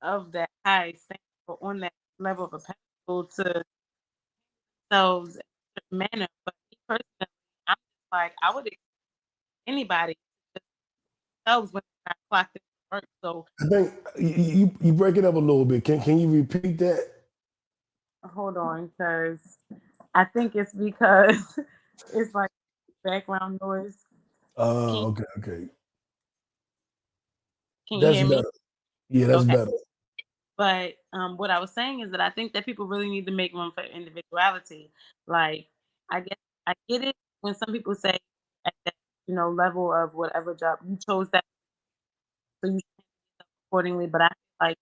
of that high standard or on that level of a pedestal to themselves in a certain manner. But me personally, I'm just like I would expect anybody to themselves when they're not clocked in work. So I think you break it up a little bit. Can you repeat that? hold on, because I think it's because it's like background noise. Can Okay. can you That's hear me? better. Yeah, that's Okay. better. But what I was saying is that I think that people really need to make room for individuality. Like, I guess I get it when some people say at that level of whatever job you chose that, so you should handle yourself accordingly. But I feel like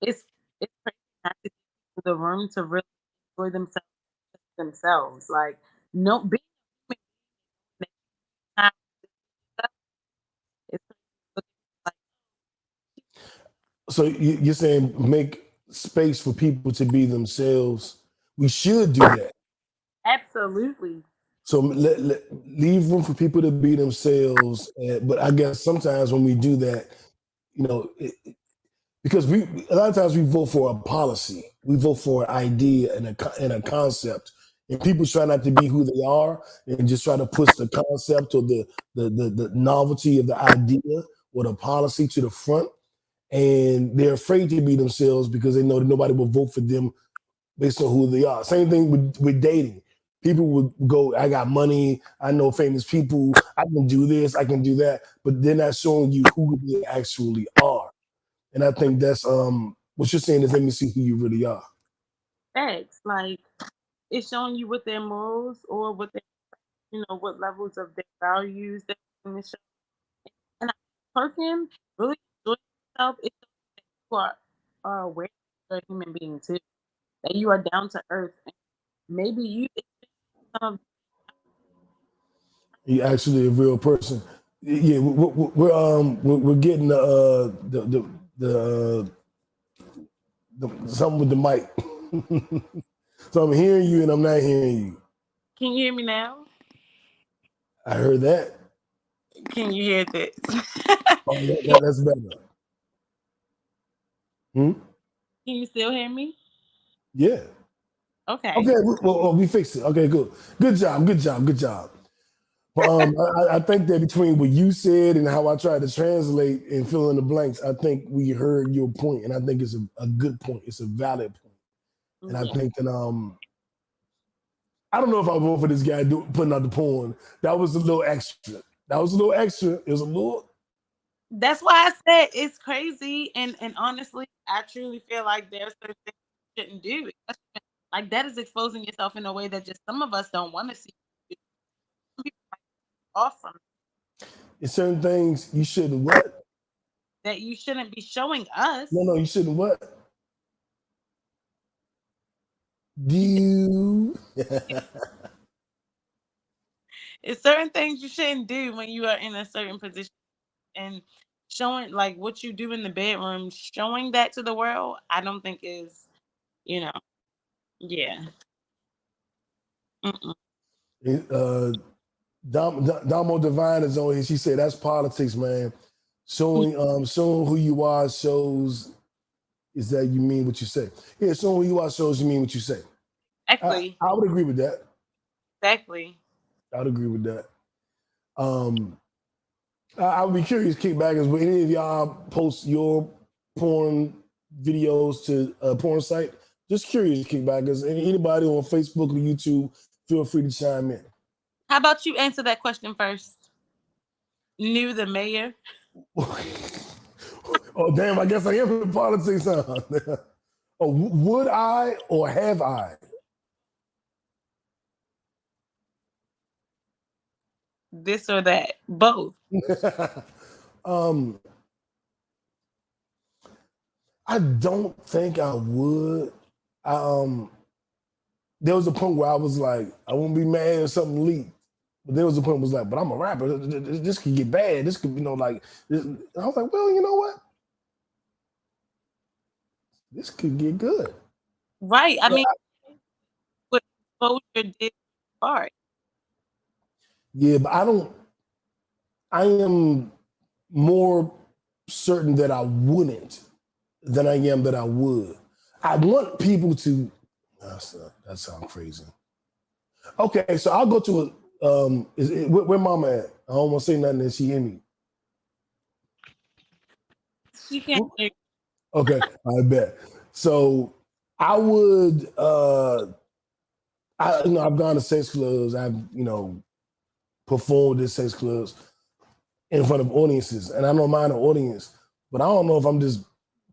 it's it's crazy not to give people the room to really enjoy themselves. Like, no being a human being that you time it's crazy. Like, So you're saying make space for people to be themselves. We should do that. absolutely. So leave room for people to be themselves. But I guess sometimes when we do that, you know, because we a lot of times we vote for a policy, we vote for an idea and a concept, and people try not to be who they are and just try to push the concept or the novelty of the idea or the policy to the front, and they're afraid to be themselves because they know that nobody will vote for them based on who they are. Same thing with dating. People would go, I got money, I know famous people, I can do this, I can do that, but they're not showing you who they actually are. And I think that's what you're saying is let me see who you really are. Facts. Like, it's showing you what their morals or what their what levels of their values they're willing to show. And I person really enjoy yourself. It's that you are aware that you're a human being too. That you are down to earth. And maybe you some of You're actually a real person. Yeah, we're getting the something with the mic. So I'm hearing you and I'm not hearing you. can you hear me now? I heard that. Can you hear this? Oh, that's better. Hmm? Can you still hear me? Yeah. Okay. Okay. We fixed it. Okay. Good. Good job. Good job. Good job. But I think that between what you said and how I tried to translate and fill in the blanks, I think we heard your point, and I think it's a good point. It's a valid point, and I Yeah. think that I don't know if I vote for this guy putting out the porn. That was a little extra. That was a little extra. It was a little. That's why I said it's crazy, and honestly, I truly feel like there's certain things you shouldn't do. Like that is exposing yourself in a way that just some of us don't want to see. Some people might be off from It's certain things you shouldn't what? that you shouldn't be showing us. No, you shouldn't what? You should, Do it's certain things you shouldn't do when you are in a certain position and showing like what you do in the bedroom, showing that to the world. I don't think is you know, yeah. Mm-mm. uh, Damo Divine is on here. She said that's politics, man. Showing who you are shows is that you mean what you say. Yeah, showing who you are shows you mean what you say. Exactly, I would agree with that. exactly. I would agree with that. Um, I would be curious, kickbackers, will any of y'all post your porn videos to a porn site? Just curious, kickbackers. Anybody on Facebook or YouTube, feel free to chime in. How about you answer that question first? Knew the mayor. Oh, damn, I guess I am in politics, huh? Oh, would I or have I? This or that, both. um, I don't think I would. I, there was a point where I was like, I wouldn't be mad if something leaked. But there was a point where I was like, but I'm a rapper. This could get bad. This could, like, this. I was like, well, you know what? This could get good. Right. I So, mean, what exposure did part. yeah, but I am more certain that I wouldn't. than I am that I would. I want people to. That sounds crazy. Okay, so I'll go to a. Where Mama at? I don't want to say nothing that she hear me. You can't hear. Okay, I bet. So I would. I've gone to sex clubs. I've performed at sex clubs in front of audiences, and I don't mind the audience, but I don't know if I'm just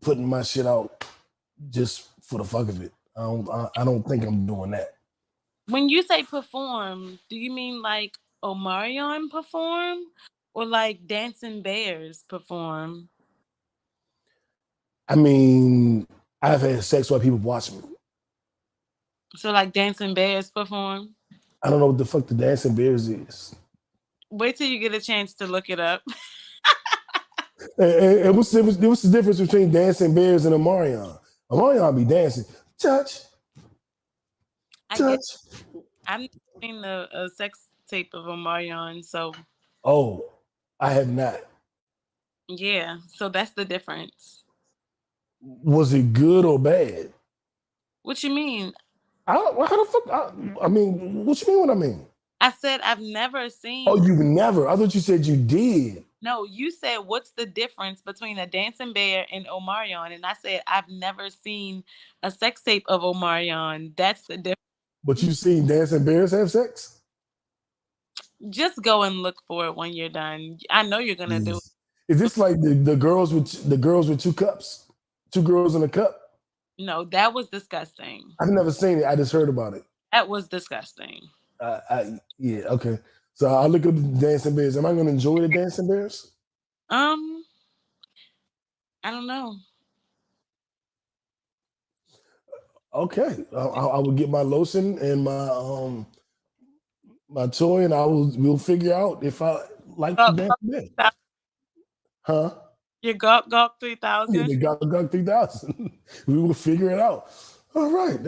putting my shit out just for the fuck of it. I don't think I'm doing that. When you say perform, do you mean like Omarion perform or like Dancing Bears perform? I mean, I've had sex while people watch me. So like Dancing Bears perform? I don't know what the fuck the Dancing Bears is. Wait till you get a chance to look it up. And what's the difference between Dancing Bears and Omarion? Omarion be dancing. Touch. I've never seen a sex tape of Omarion, so. Oh, I have not. Yeah, so that's the difference. Was it good or bad? What you mean? How the fuck? I mean, what you mean? What I mean? I said I've never seen. Oh, you've never? I thought you said you did. No, you said what's the difference between a dancing bear and Omarion, and I said I've never seen a sex tape of Omarion. That's the difference. But you've seen Dancing Bears have sex? Just go and look for it when you're done. I know you're gonna do it. Is this like the girls with two cups? 2 girls in a cup? No, that was disgusting. I've never seen it. I just heard about it. That was disgusting. Yeah, okay. So I'll look up the Dancing Bears. Am I going to enjoy the Dancing Bears? I don't know. Okay, I will get my lotion and my toy, and we'll figure out if I like the Dancing Bears. Huh? Your Gawk 3000? Yeah, the Gawk 3000. We will figure it out. All right.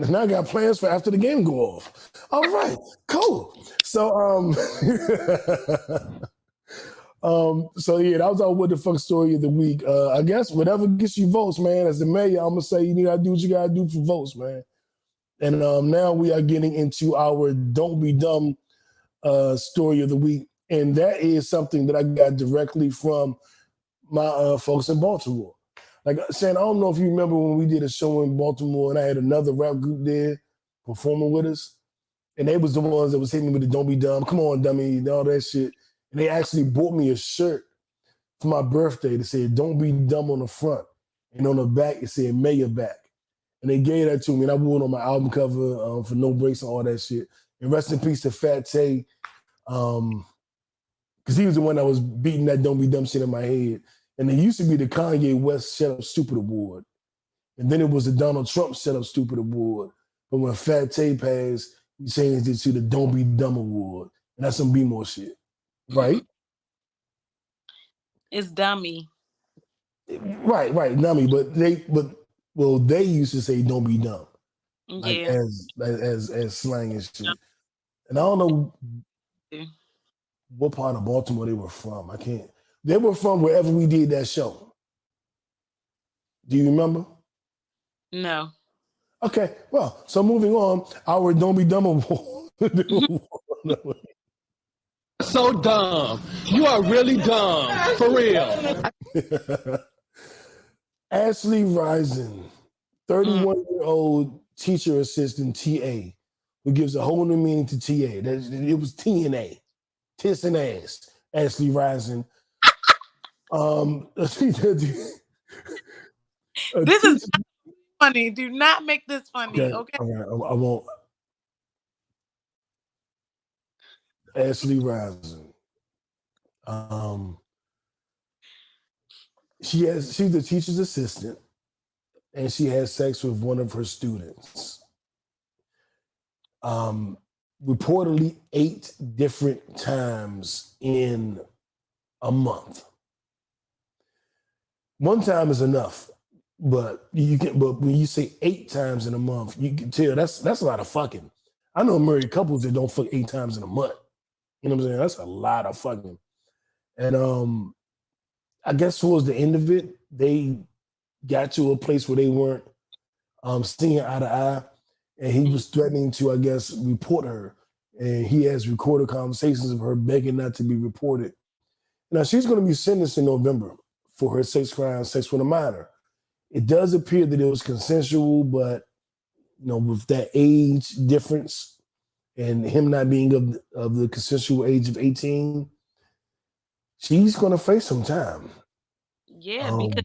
Now I got plans for after the game go off. All right, cool. So so yeah, that was our what the fuck story of the week. I guess whatever gets you votes, man. As the mayor, I'm gonna say you gotta do what you gotta do for votes, man. And now we are getting into our don't be dumb story of the week, and that is something that I got directly from my folks in Baltimore. Like Shannon, I don't know if you remember when we did a show in Baltimore and I had another rap group there performing with us. And they was the ones that was hitting me with the don't be dumb, come on, dummy, and all that shit. And they actually bought me a shirt for my birthday that said don't be dumb on the front. And on the back, it said mayor back. And they gave that to me and I wore it on my album cover for No Breaks and all that shit. And rest in peace to Fat Tay, because he was the one that was beating that don't be dumb shit in my head. And it used to be the Kanye West Shut Up Stupid Award. And then it was the Donald Trump Shut Up Stupid Award. But when Fat Tay passed, we changed it to the Don't Be Dumb Award. And that's some B-more shit. Right? It's dummy. Right, dummy. But they used to say don't be dumb. Like Yeah. as slang and shit. And I don't know what part of Baltimore they were from. They were from wherever we did that show. Do you remember? No. Okay, well, so moving on, our Don't Be Dumb Award. So dumb. You are really dumb. For real. Ashley Risen, 31-year-old teacher assistant TA, who gives a whole new meaning to TA. It was TNA, Tiss and Ass. Ashley Risen. This is not funny. Do not make this funny, okay? All right, I won't. Ashley Risen. She's the teacher's assistant, and she has sex with one of her students. Reportedly 8 different times in a month. One time is enough, but when you say 8 times in a month, you can tell that's a lot of fucking. I know married couples that don't fuck 8 times in a month. You know what I'm saying? That's a lot of fucking. And I guess towards the end of it, they got to a place where they weren't seeing eye to eye, and he was threatening to, I guess, report her. And he has recorded conversations of her begging not to be reported. Now she's going to be sentenced in November for her sex crime, sex with a minor. It does appear that it was consensual, but with that age difference and him not being of the consensual age of 18, she's going to face some time. Yeah, because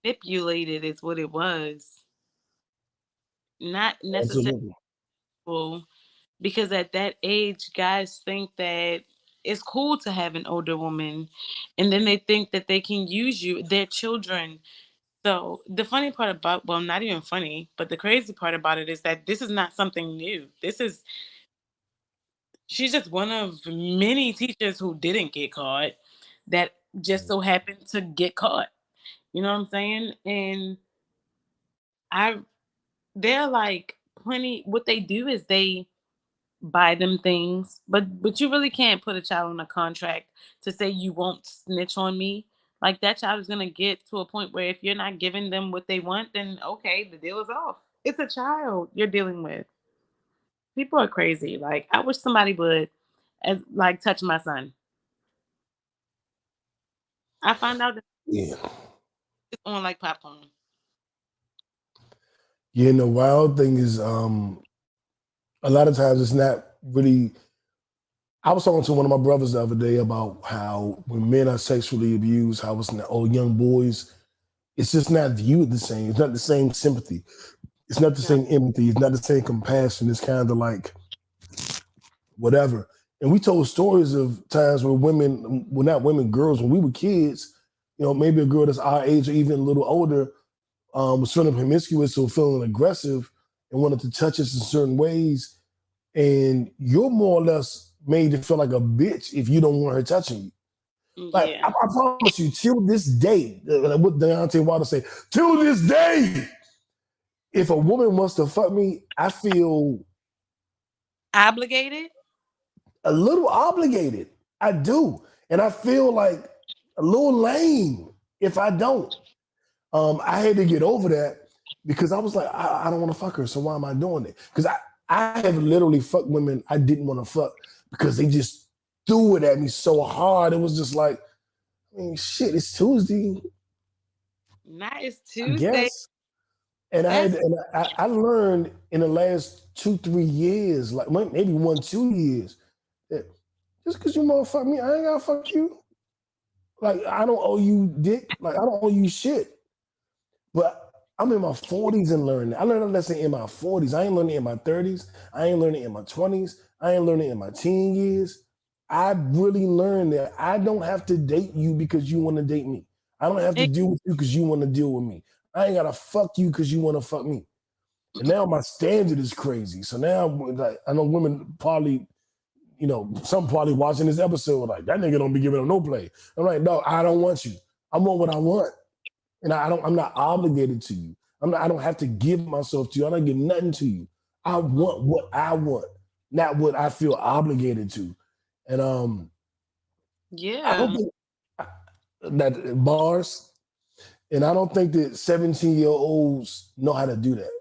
manipulated is what it was. Not necessarily, Absolutely. because at that age, guys think that it's cool to have an older woman, and then they think that they can use you, their children. So the funny part about, well, not even funny, but the crazy part about it is that this is not something new. She's just one of many teachers who didn't get caught that just so happened to get caught. You know what I'm saying? And I they're like plenty, what they do is they buy them things, but you really can't put a child on a contract to say you won't snitch on me. Like that child is gonna get to a point where if you're not giving them what they want, then okay, the deal is off. It's a child you're dealing with. People are crazy. Like I wish somebody would as like touch my son. I found out that Yeah. it's on like popcorn. Yeah, and the wild thing is, a lot of times it's not really. I was talking to one of my brothers the other day about how when men are sexually abused, how it's not, young boys, it's just not viewed the same. It's not the same sympathy. It's not the same empathy. It's not the same compassion. It's kind of like whatever. And we told stories of times where women, well, not women, girls, when we were kids, maybe a girl that's our age or even a little older, was feeling promiscuous or feeling aggressive and wanted to touch us in certain ways. And you're more or less made to feel like a bitch if you don't want her touching you. Like, Yeah. I promise you, till this day, like what Deontay Wilder say, till this day, if a woman wants to fuck me, I feel Obligated? a little obligated. I do. And I feel like a little lame if I don't. I had to get over that because I was like, I don't want to fuck her, so why am I doing it? Because I have literally fucked women I didn't want to fuck because they just threw it at me so hard. It was just like, shit, it's Tuesday. Not it's I Tuesday. guess. And I learned in the last 2-3 years, like maybe 1-2 years, that just because you motherfuck me, I ain't gotta fuck you. Like I don't owe you dick. Like I don't owe you shit. But I'm in my 40s and learning. I learned a lesson in my 40s. I ain't learning it in my 30s. I ain't learning it in my 20s. I ain't learning it in my teen years. I really learned that I don't have to date you because you want to date me. I don't have to deal with you because you want to deal with me. I ain't gotta fuck you because you want to fuck me. And now my standard is crazy. So now, like, I know women probably, some probably watching this episode like that nigga don't be giving them no play. I'm like, no, I don't want you. I want what I want, and I'm not obligated to you. I don't have to give myself to you. I don't give nothing to you. I want what I want, not what I feel obligated to. And I don't Yeah. think that bars. And I don't think that 17-year-olds know how to do that.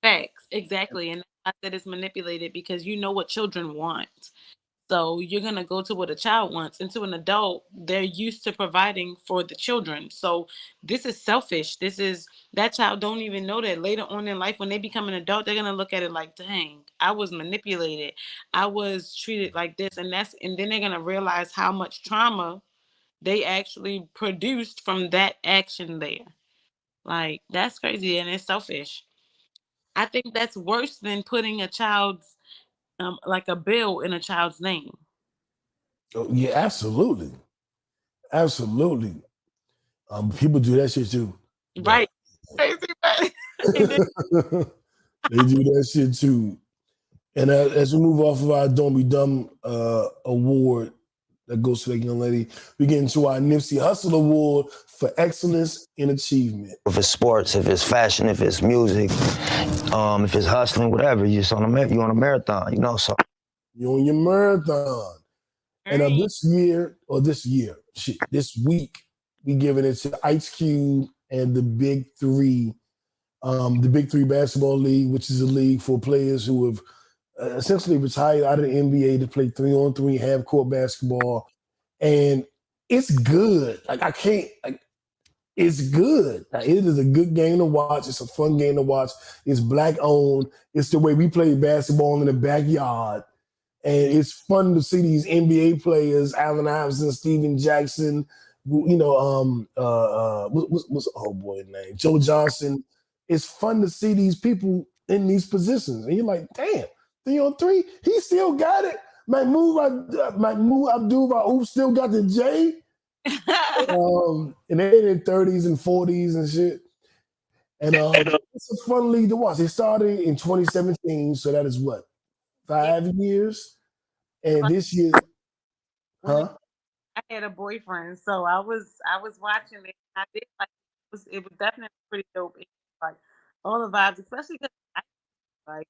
Facts. Exactly. And I said it's manipulated because you know what children want. So you're going to go to what a child wants. And to an adult, they're used to providing for the children. So this is selfish. That child don't even know that later on in life, when they become an adult, they're going to look at it like, dang, I was manipulated. I was treated like this. And then they're going to realize how much trauma they actually produced from that action there. Like, that's crazy and it's selfish. I think that's worse than putting a child's, like a bill in a child's name. Oh, yeah, absolutely. Absolutely. People do that shit too. Right. Crazy, right? They do that shit too. And as we move off of our Don't Be Dumb award that goes to that young lady, we get into our Nipsey Hussle Award for excellence in achievement. If it's sports, if it's fashion, if it's music, if it's hustling, whatever, you're on a marathon, so. You're on your marathon. Right. And this week, we giving it to Ice Cube and the Big Three. The Big Three Basketball League, which is a league for players who have essentially retired out of the NBA to play 3-on-3 half court basketball, and it's good. Like I can't. Like, it's good. Like, it is a good game to watch. It's a fun game to watch. It's black owned. It's the way we play basketball in the backyard. And it's fun to see these NBA players, Allen Iverson, Steven Jackson, what's the old boy's name? Joe Johnson. It's fun to see these people in these positions. And you're like, damn, 3-on-3, he still got it. Mahmoud Abdul-Rauf still got the J. And they're in their 30s and 40s and shit. And it's a fun league to watch. It started in 2017, so that is what, 5 years? And this year, huh? I had a boyfriend, so I was watching it. I did like it was definitely pretty dope. Like all the vibes, especially because like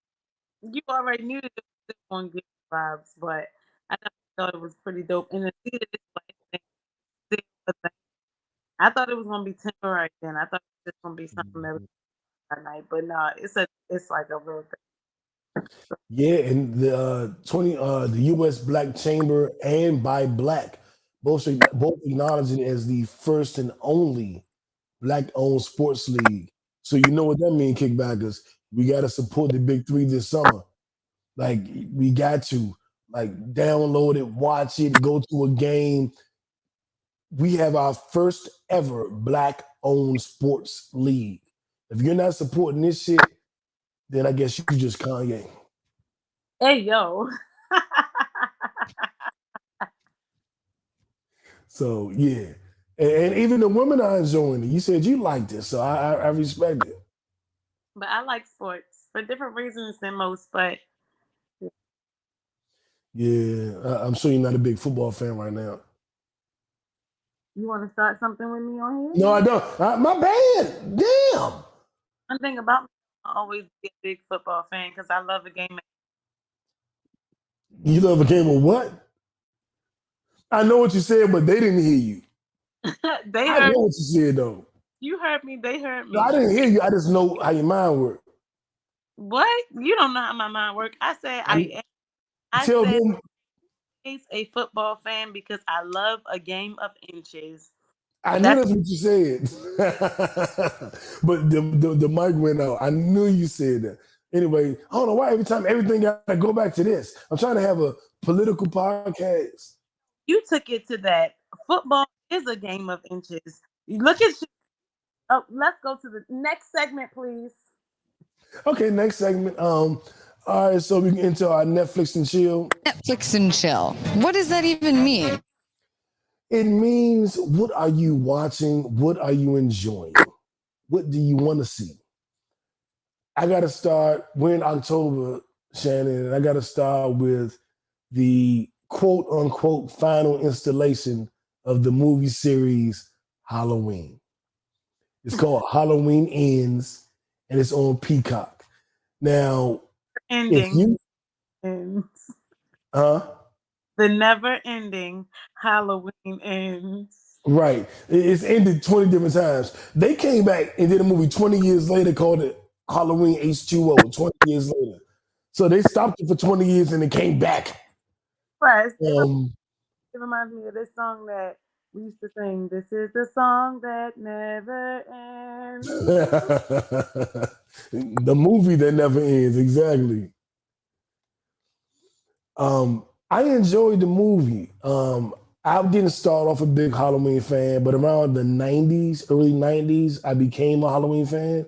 you already knew that it was on good vibes, but I thought it was pretty dope. And to see that it's like still a thing, I thought it was gonna be temporary. Then I thought it was just gonna be something that night, but no, it's like a real thing. Yeah, and the U.S. Black Chamber and Buy Black both acknowledge it as the first and only black-owned sports league. So you know what that means, kickbackers. We got to support the Big Three this summer. Like we got to download it, watch it, go to a game. We have our first ever black-owned sports league. If you're not supporting this shit, then I guess you just Kanye. Hey yo. So yeah, and even the women are enjoying it. You said you liked it, so I respect it. But I like sports for different reasons than most. But yeah, I'm sure you're not a big football fan right now. You want to start something with me on here? No, I don't. My bad. Damn. One thing about me, I always be a big football fan because I love a game. You love a game of what? I know what you said, but they didn't hear you. I know what you said though. You heard me. They heard me. No, I didn't hear you. I just know how your mind works. What? You don't know how my mind works. I said I tell said them he's a football fan because I love a game of inches. I knew that's what you said. But the mic went out. I knew you said that. Anyway, I don't know why every time everything got to go back to this. I'm trying to have a political podcast. You took it to that. Football is a game of inches. Look at you. Oh, let's go to the next segment, please. Okay, next segment. All right, so we get into our Netflix and chill. Netflix and chill. What does that even mean? It means, what are you watching? What are you enjoying? What do you want to see? I got to start. We're in October, Shannon, and I got to start with the quote unquote final installation of the movie series Halloween. It's called Halloween Ends, and it's on Peacock. Now, ending. The never-ending Halloween ends. Right. It's ended 20 different times. They came back and did a movie 20 years later called it Halloween H2O, 20 years later. So they stopped it for 20 years and it came back. Right. It reminds me of this song that we used to sing. This is the song that never ends. The movie that never ends, exactly. I enjoyed the movie. I didn't start off a big Halloween fan, but around the 90s, early 90s, I became a Halloween fan.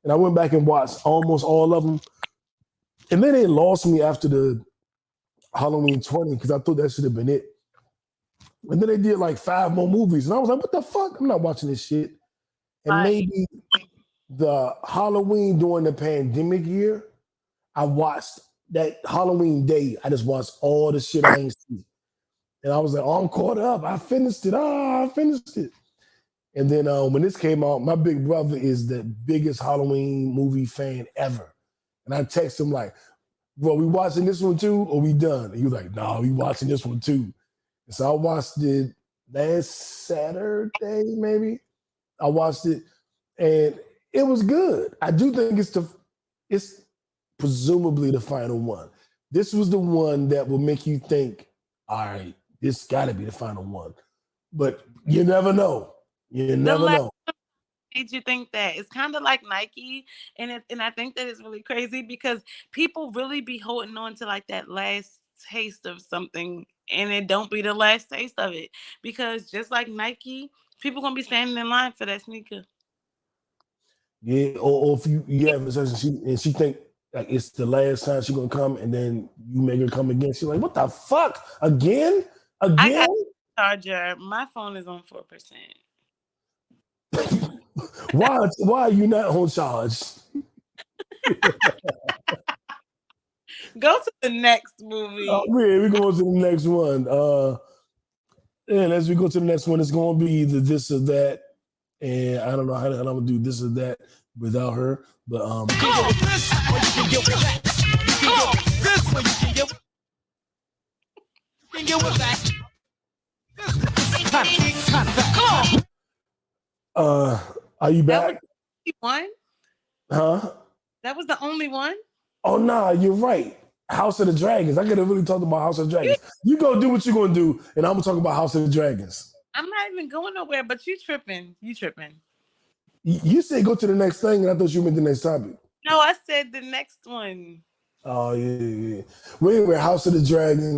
And I went back and watched almost all of them. And then they lost me after the Halloween 20 because I thought that should have been it. And then they did like 5 more movies. And I was like, what the fuck? I'm not watching this shit. And maybe the Halloween during the pandemic year, I watched that Halloween day. I just watched all the shit I ain't seen. And I was like, oh, I'm caught up. I finished it. I finished it. And then when this came out, my big brother is the biggest Halloween movie fan ever. And I text him like, bro, we watching this one too, or we done? And he was like, no, we watching this one too. And so I watched it last Saturday, maybe. I watched it, and it was good. I do think it's presumably the final one. This was the one that will make you think, all right, this got to be the final one. But you never know. You never know. Made you think that it's kind of like Nike, and I think that it's really crazy because people really be holding on to like that last taste of something, and it don't be the last taste of it because just like Nike, people gonna be standing in line for that sneaker. Yeah, or if you have a session, and she think like it's the last time she's gonna come, and then you make her come again. She's like, "What the fuck? Again? I Again?" got a charger. My phone is on 4%. Why are you not on charge? Go to the next movie. Yeah, we're going to the next one. And as we go to the next one, it's gonna be the this or that. And I don't know how I'm gonna do this or that without her. But are you back? One? Huh? That was the only one? Oh nah, you're right. House of the Dragons. I gotta really talk about House of the Dragons. You go do what you're gonna do, and I'm gonna talk about House of the Dragons. I'm not even going nowhere, but you tripping. You tripping. You said go to the next thing, and I thought you meant the next topic. No, I said the next one. Oh yeah. Well, anyway, House of the Dragon,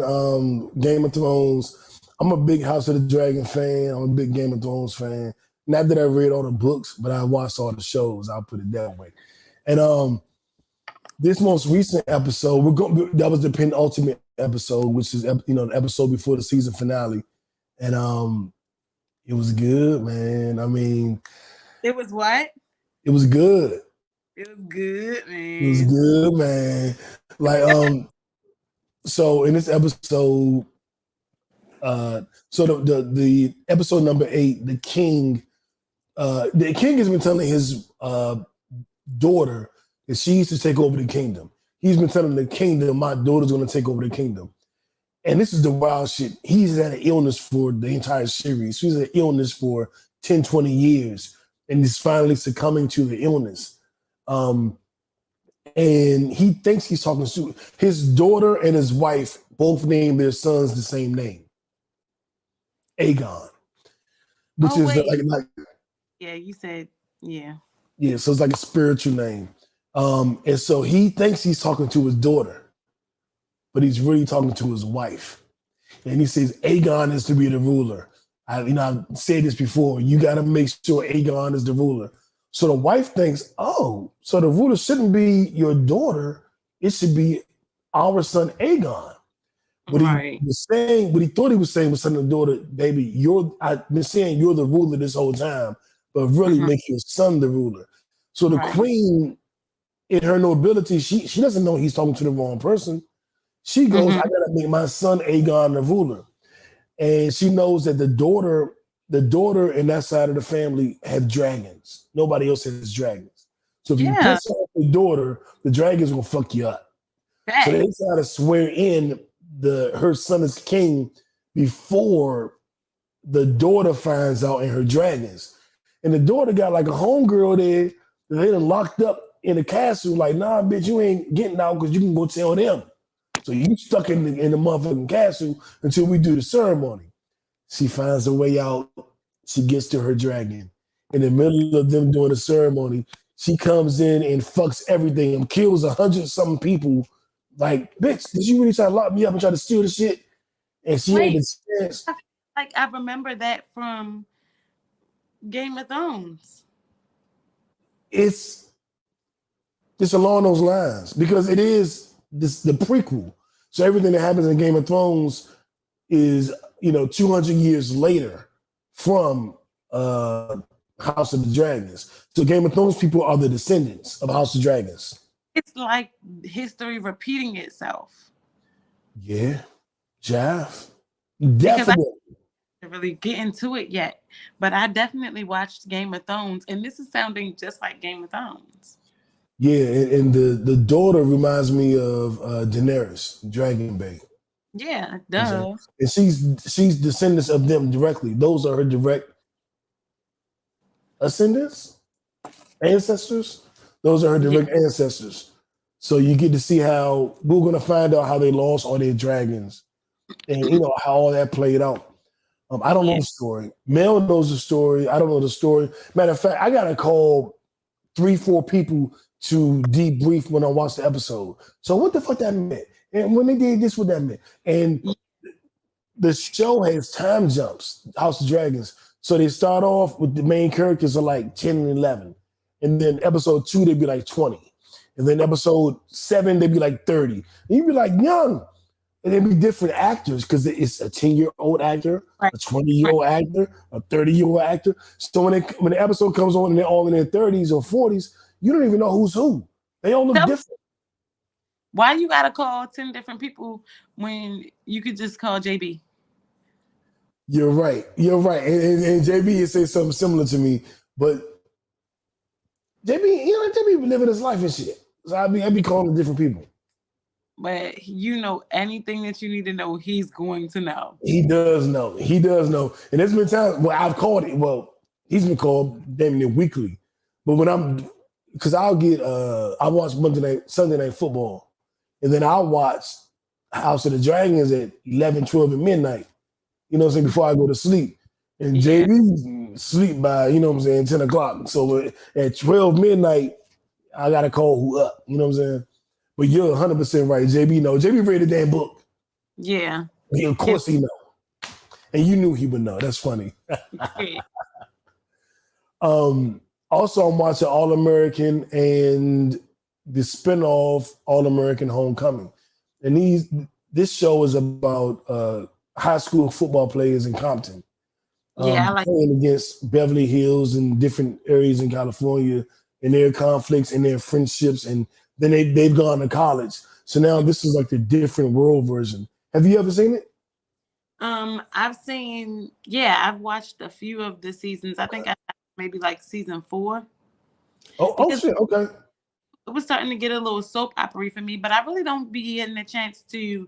Game of Thrones. I'm a big House of the Dragon fan. I'm a big Game of Thrones fan. Not that I read all the books, but I watched all the shows. I'll put it that way. And this most recent episode, that was the penultimate episode, which is the episode before the season finale, and it was good, man. I mean, it was what? It was good. It was good, man. It was good, man. Like, so in this episode, so the episode number 8, the king has been telling his daughter that she needs to take over the kingdom. He's been telling the kingdom, my daughter's going to take over the kingdom. And this is the wild shit. He's had an illness for the entire series. He's had an illness for 10, 20 years. And he's finally succumbing to the illness. And he thinks he's talking to his daughter and his wife, both named their sons the same name. Aegon. Which like yeah, you said, yeah. Yeah, so it's like a spiritual name. And so he thinks he's talking to his daughter, but he's really talking to his wife. And he says, Aegon is to be the ruler. I've said this before. You got to make sure Aegon is the ruler. So the wife thinks, oh, so the ruler shouldn't be your daughter. It should be our son Aegon. What he was saying, what he thought he was saying was telling the daughter, baby, I've been saying you're the ruler this whole time, but really make your son the ruler. So the queen, in her nobility, she doesn't know he's talking to the wrong person. She goes, I gotta make my son Aegon the ruler. And she knows that the daughter in that side of the family have dragons. Nobody else has dragons. So if you piss off the daughter, the dragons will fuck you up. So they try to swear in her son is king before the daughter finds out and her dragons. And the daughter got like a homegirl there that they done locked up in the castle. Like, nah, bitch, you ain't getting out because you can go tell them. So you stuck in the motherfucking castle until we do the ceremony. She finds a way out. She gets to her dragon. In the middle of them doing the ceremony, she comes in and fucks everything and kills 100-something people. Like, bitch, did you really try to lock me up and try to steal the shit? And she had the chance. Like, I remember that from Game of Thrones. It's along those lines because it is the prequel. So everything that happens in Game of Thrones is 200 years later from House of the Dragons. So Game of Thrones people are the descendants of House of Dragons. It's like history repeating itself. Yeah, Jeff, definitely. I didn't really get into it yet, but I definitely watched Game of Thrones, and this is sounding just like Game of Thrones. Yeah, and the daughter reminds me of Daenerys, Dragonbait. Yeah, duh. And she's descendants of them directly. Those are her direct ascendants, ancestors. Those are her direct ancestors. So you get to see how we're going to find out how they lost all their dragons, and how all that played out. I don't know the story. Mel knows the story. I don't know the story. Matter of fact, I got to call 3-4 people to debrief when I watched the episode. So what the fuck that meant? And when they did this, what that meant? And the show has time jumps, House of Dragons. So they start off with the main characters are like 10 and 11. And then episode 2, they'd be like 20. And then episode 7, they'd be like 30. And you'd be like, young. And they'd be different actors because it's a 10-year-old actor, a 20-year-old actor, a 30-year-old actor. So when the episode comes on and they're all in their 30s or 40s, you don't even know who's who. They all look different. Why you gotta call 10 different people when you could just call JB? You're right. And JB has said something similar to me, but JB be living his life and shit. So I'd be calling different people. But anything that you need to know, he's going to know. He does know. And there's been times where I've called it. Well, he's been called damn near weekly. But when because I watch Sunday night football, and then I'll watch House of the Dragons at 11, 12 at midnight. You know what I'm saying? Before I go to sleep. And JB sleep by, 10 o'clock. So at 12 midnight, I got to call who up. You know what I'm saying? But you're 100% right. JB read the damn book. Yeah. Of course he know. And you knew he would know. That's funny. Also, I'm watching All American and the spinoff All American Homecoming. And this show is about high school football players in Compton. Playing against Beverly Hills and different areas in California and their conflicts and their friendships. And then they've gone to college. So now this is like the different world version. Have you ever seen it? I've watched a few of the seasons. I think I maybe like season 4. Oh shit, okay. It was starting to get a little soap opera for me, but I really don't be getting a chance to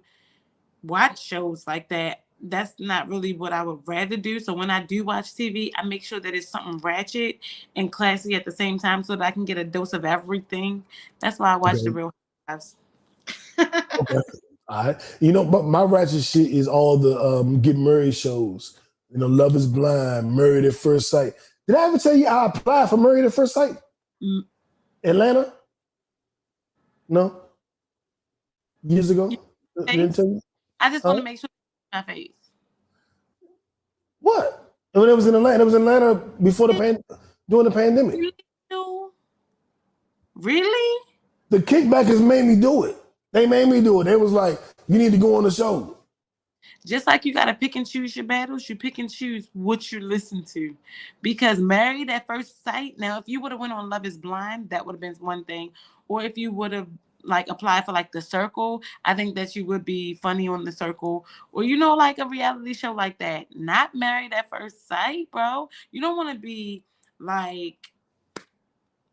watch shows like that. That's not really what I would rather do. So when I do watch TV, I make sure that it's something ratchet and classy at the same time so that I can get a dose of everything. That's why I watch The Real Housewives. Okay. All right. But my ratchet shit is all the Get Married shows. Love is Blind, Married at First Sight. Did I ever tell you I applied for Married at First Sight? Atlanta? No? Years ago? Didn't tell you? I just want to make sure my face. What? When it was in Atlanta? It was in Atlanta before during the pandemic. Really? The Kickbackers made me do it. They made me do it. They was like, you need to go on the show. Just like you got to pick and choose your battles, you pick and choose what you listen to. Because Married at First Sight, now if you would have went on Love is Blind, that would have been one thing. Or if you would have applied for The Circle, I think that you would be funny on The Circle. Or like a reality show like that. Not Married at First Sight, bro. You don't want to be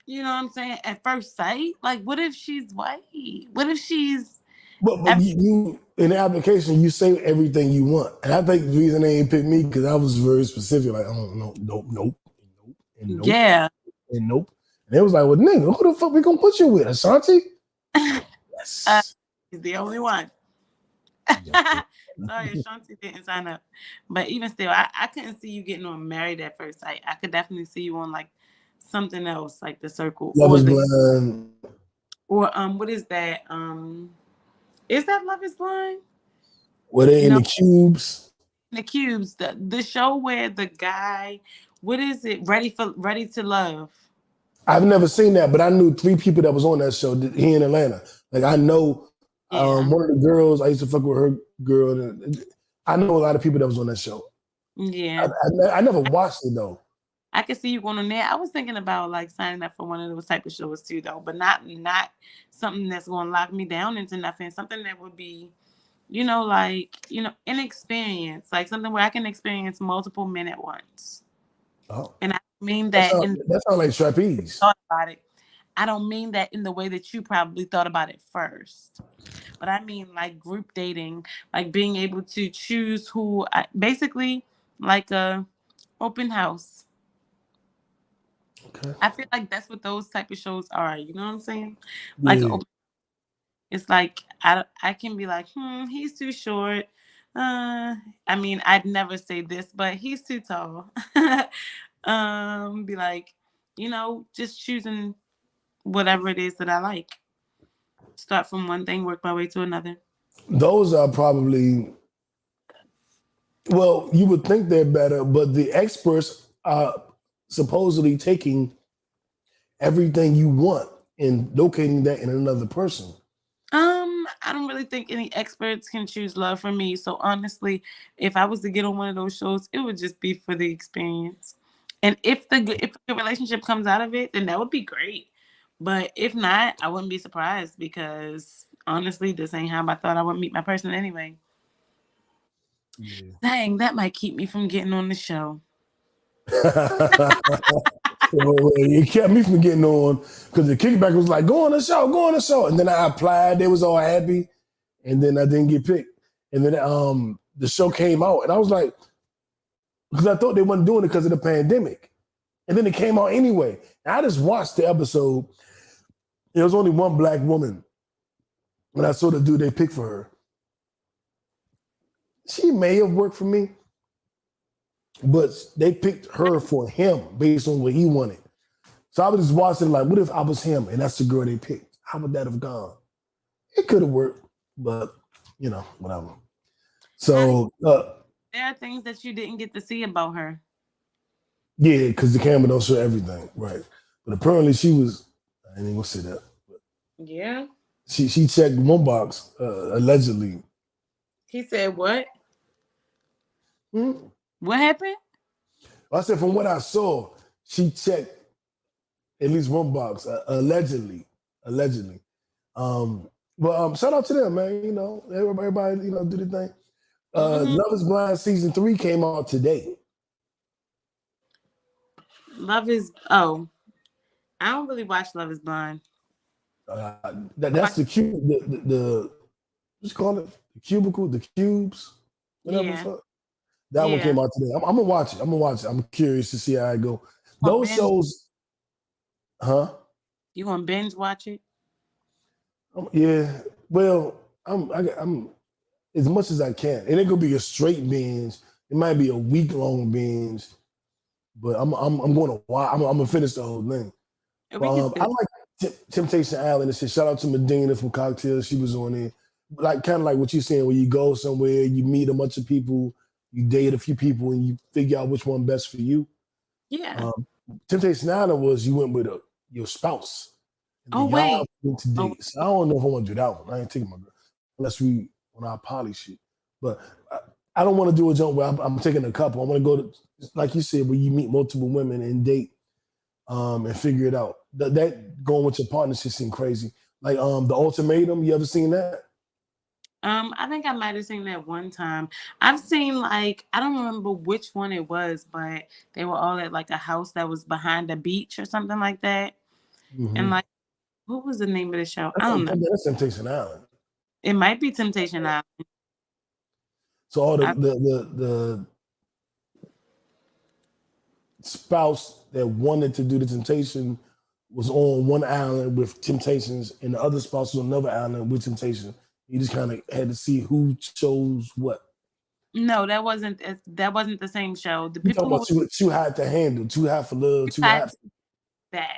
you know what I'm saying, at first sight. What if she's white? What if she's... But you in the application, you say everything you want. And I think the reason they ain't picked me because I was very specific. Like, oh, no, nope, and nope. Yeah. And nope. And they was like, well, nigga, who the fuck we gonna put you with? Ashanti? Yes. He's the only one. Sorry, Ashanti didn't sign up. But even still, I couldn't see you getting on Married at First Sight. I could definitely see you on something else, like The Circle. Love is Blind. Or what is that? Is that Love is Blind? Were they in the Cubes? The Cubes, the show where the guy, what is it? Ready to Love. I've never seen that, but I knew 3 people that was on that show here in Atlanta. I know one of the girls. I used to fuck with her girl. I know a lot of people that was on that show. Yeah, I never watched it though. I could see you going on there. I was thinking about signing up for one of those type of shows too, though, but not something that's going to lock me down into nothing. Something that would be, an experience, something where I can experience multiple men at once. Oh, and I mean that. That sounds like trapeze. Thought about it. I don't mean that in the way that you probably thought about it first, but I mean group dating, being able to choose who, basically a open house. Okay. I feel like that's what those type of shows are. You know what I'm saying? Like, Yeah. it's like I can be like, he's too short. I mean, I'd never say this, but he's too tall. Be like, just choosing whatever it is that I like. Start from one thing, work my way to another. Those are probably, well, you would think they're better, but the experts are supposedly taking everything you want and locating that in another person. I don't really think any experts can choose love for me. So honestly, if I was to get on one of those shows, it would just be for the experience. And if a good relationship comes out of it, then that would be great. But if not, I wouldn't be surprised because honestly, this ain't how I thought I would meet my person anyway. Yeah. Dang, that might keep me from getting on the show. It kept me from getting on because the kickback was like, go on the show. And then I applied, they was all happy, and then I didn't get picked. And then the show came out, and I was like, because I thought they wasn't doing it because of the pandemic. And then it came out anyway. And I just watched the episode. There was only one black woman. When I saw the dude they picked for her, she may have worked for me, but they picked her for him based on what he wanted. So I was just watching like, what if I was him and that's the girl they picked? How would that have gone? It could have worked, but whatever. So there are things that you didn't get to see about her. Yeah, because the camera don't show everything, right? But apparently she was. I ain't even gonna say that. Yeah. She checked one box allegedly. He said what? What happened? I said from what I saw, she checked at least one box allegedly. But shout out to them, man. Everybody, do the thing. Love is Blind season 3 came out today. I don't really watch Love is Blind. That's the what's it called? The cubicle, the cubes, whatever. Yeah. That one came out today. I'm gonna watch it. I'm curious to see how I go. Those shows, huh? You gonna binge watch it? Yeah. Well, I'm as much as I can. It ain't gonna be a straight binge. It might be a week-long binge, but I'm gonna watch. I'm gonna finish the whole thing. I like Temptation Island and shit. Shout out to Medina from Cocktail. She was on there. Like kind of like what you're saying, where you go somewhere, you meet a bunch of people, you date a few people, and you figure out which one best for you. Yeah. Temptation Island was you went with your spouse. Oh wait. So I don't know if I want to do that one. I ain't taking my girl unless we on our poly shit. But I don't want to do a jump where I'm taking a couple. I want to go to, like you said, where you meet multiple women and date and figure it out. That going with your partner shit seem crazy. Like The Ultimatum. You ever seen that? I think I might have seen that one time. I've seen I don't remember which one it was, but they were all at like a house that was behind a beach or something like that. Mm-hmm. And what was the name of the show? I don't know. That's Temptation Island. It might be Temptation Island. So all the spouse that wanted to do the temptation was on one island with Temptations, and the other spouse was on another island with Temptation. You just kind of had to see who chose what. No, that wasn't the same show. The people talking about too hot to handle, too hot for love, too hot for that.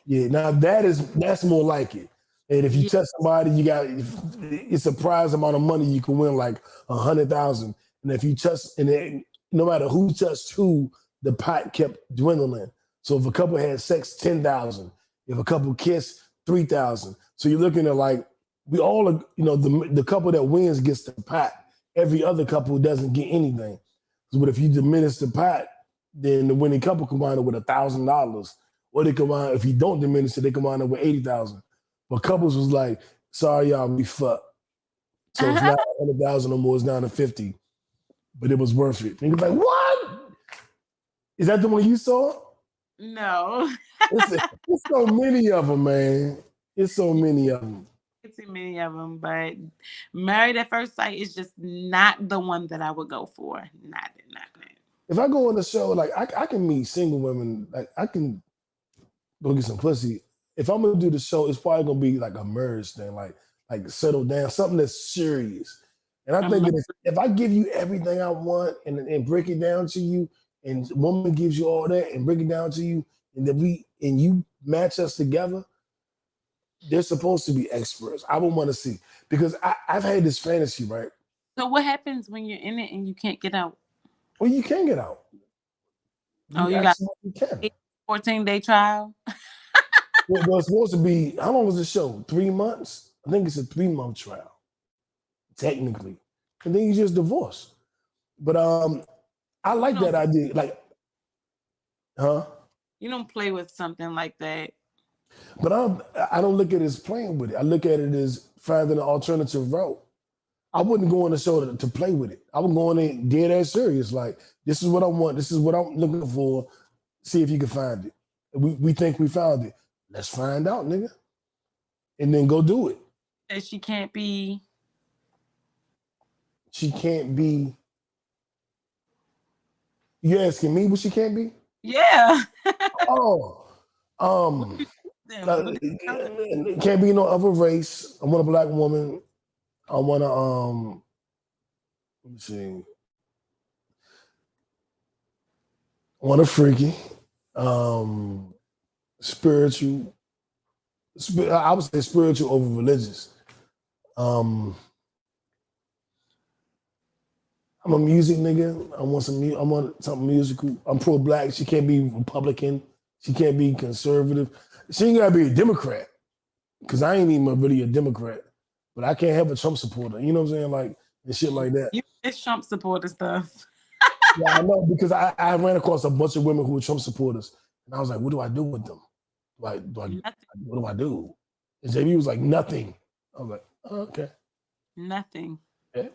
Yeah, now that's more like it. And if you touch somebody, it's a prize amount of money you can win, like 100,000. And if you touch, no matter who touched who, the pot kept dwindling. So if a couple had sex, 10,000. If a couple kissed, 3,000. So you're looking at we all, the couple that wins gets the pot. Every other couple doesn't get anything. But if you diminish the pot, then the winning couple can wind up with $1,000. Or they can wind, if you don't diminish it, they can wind up with 80,000. But couples was like, sorry, y'all, we fucked. So it's not 100,000 no more, it's down to 50. But it was worth it. And he was like, what? Is that the one you saw? No. It's so many of them, man. It's so many of them. It's too many of them, but Married at First Sight is just not the one that I would go for. Not. If I go on the show, I can meet single women. I can go get some pussy. If I'm gonna do the show, it's probably gonna be like a merge thing, like settle down, something that's serious. And I think that if I give you everything I want and break it down to you, and woman gives you all that and break it down to you, and then you match us together, they're supposed to be experts. I would want to see, because I've had this fantasy, right? So what happens when you're in it and you can't get out? Well, you can get out. You got 14-day trial. Well, it's supposed to be, how long was the show? 3 months? I think it's a 3-month trial, technically. And then you just divorce. But I like that idea. Like, huh? You don't play with something like that. But I don't look at it as playing with it. I look at it as finding an alternative route. I wouldn't go on the show to play with it. I would go on there dead ass serious. Like, this is what I want. This is what I'm looking for. See if you can find it. We think we found it. Let's find out, nigga. And then go do it. And she can't be. She can't be. You asking me what she can't be? Yeah. Can't be no other race. I want a black woman. I want to let me see. I want a freaky, spiritual. I would say spiritual over religious. I'm a music nigga. I want something musical. I'm pro-black. She can't be Republican. She can't be conservative. She ain't gotta be a Democrat, because I ain't even really a Democrat. But I can't have a Trump supporter. You know what I'm saying? Like, and shit like that. It's Trump supporter stuff. Yeah, I know, because I ran across a bunch of women who were Trump supporters, and I was like, what do I do with them? What do I do? And JB was like, nothing. I was like, oh, okay. Nothing. Yeah.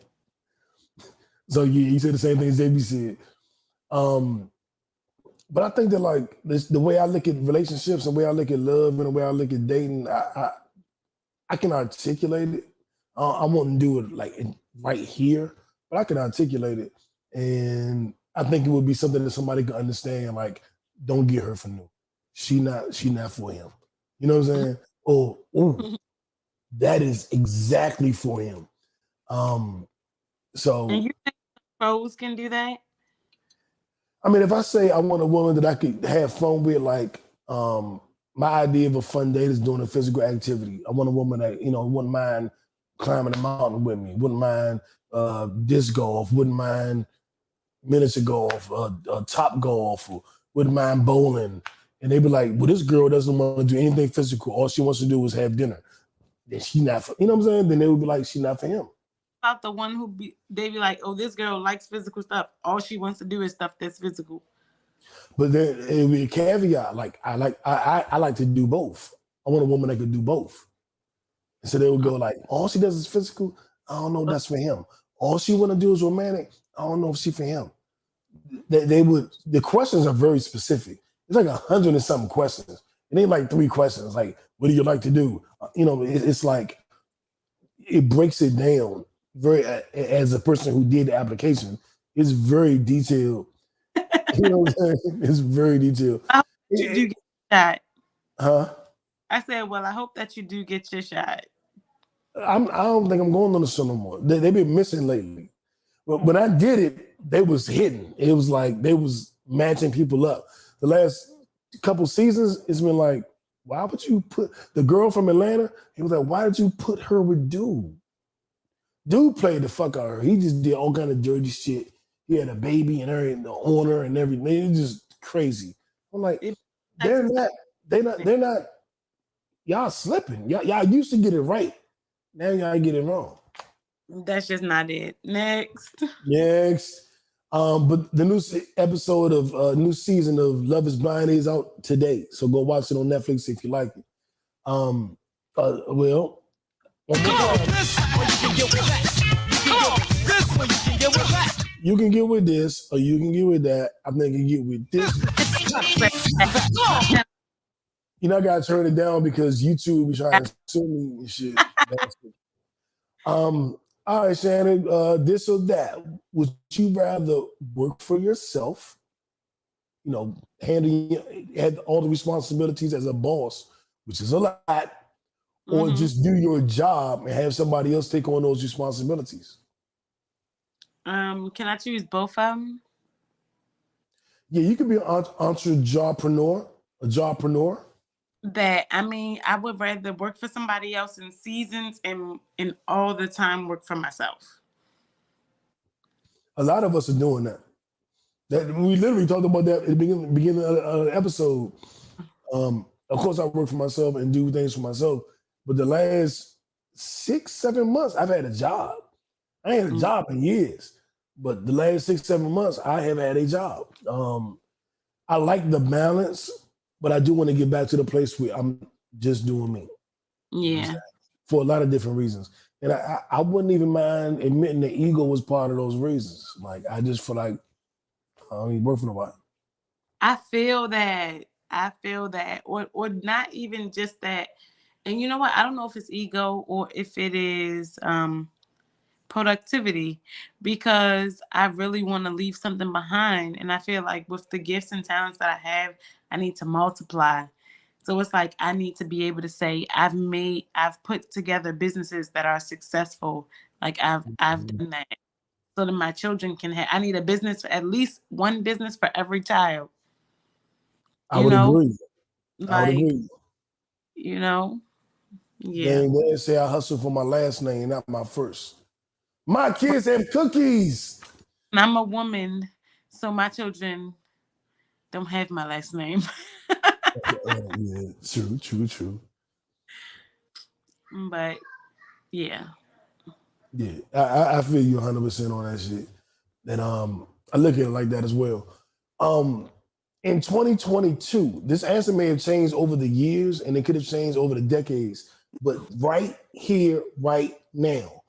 So yeah, he said the same thing as JB said. But I think that, like, the way I look at relationships, the way I look at love, and the way I look at dating, I can articulate it. I won't do it like right here, but I can articulate it. And I think it would be something that somebody could understand, like, don't get her for new. She not for him. You know what I'm saying? Oh, that is exactly for him. So, and you think pros can do that? I mean, if I say I want a woman that I could have fun with, like, my idea of a fun date is doing a physical activity. I want a woman that, wouldn't mind climbing a mountain with me, wouldn't mind disc golf, wouldn't mind miniature golf, top golf, or wouldn't mind bowling. And they'd be like, well, this girl doesn't want to do anything physical. All she wants to do is have dinner. Then she not for, you know what I'm saying? Then they would be like, she not for him. About the one they be like, oh, this girl likes physical stuff. All she wants to do is stuff that's physical. But then it would be a caveat. Like, I like to do both. I want a woman that could do both. And so they would go like, all she does is physical. I don't know if that's for him. All she want to do is romantic. I don't know if she's for him. The questions are very specific. It's like 100 and something questions. It ain't like 3 questions. Like, what do you like to do? It's like, it breaks it down very, as a person who did the application, it's very detailed. You know what I'm saying? It's very detailed. I hope you do get your shot. Huh? I said, well, I hope that you do get your shot. I don't think I'm going on the show no more. They've been missing lately. But when I did it, they was hidden. It was like they was matching people up. The last couple seasons, it's been like, why would you put the girl from Atlanta? He was like, why did you put her with dude? Dude played the fuck out of her. He just did all kind of dirty shit. He had a baby and her and the owner and everything. It's just crazy. I'm like, they're not. Y'all slipping. Y'all used to get it right. Now y'all get it wrong. That's just not it. Next. But the new episode of new season of Love Is Blind is out today. So go watch it on Netflix if you like it. Well, you can get with this, or you can get with that. I think you can get with this. I gotta turn it down because YouTube is trying to sue me and shit. All right, Shannon, this or that. Would you rather work for yourself, had all the responsibilities as a boss, which is a lot, or Mhm. just do your job and have somebody else take on those responsibilities? Can I choose both of them? Yeah, you could be an entrepreneur, a jobpreneur. I would rather work for somebody else in seasons and all the time work for myself. A lot of us are doing that. That we literally talked about that at the beginning of the episode. Of course, I work for myself and do things for myself, but the last 6-7 months, I've had a job. I ain't had a Mm. job in years, but the last 6-7 months, I have had a job. I like the balance, but I do want to get back to the place where I'm just doing me. Yeah. For a lot of different reasons. And I wouldn't even mind admitting that ego was part of those reasons. Like, I just feel like I don't even work for nobody. I feel that. Or not even just that. And you know what? I don't know if it's ego or if it is productivity, because I really want to leave something behind. And I feel like with the gifts and talents that I have, I need to multiply. So it's like I need to be able to say I've put together businesses that are successful. Like I've done that. So that my children can have, I need a business, at least one business for every child. I You would know, agree. I would like, agree. you know, yeah. They say I hustle for my last name, not my first. My kids have cookies. And I'm a woman, so my children don't have my last name. Yeah, true. But yeah. Yeah, I feel you 100% on that shit. And I look at it like that as well. In 2022, this answer may have changed over the years and it could have changed over the decades. But right here, right now,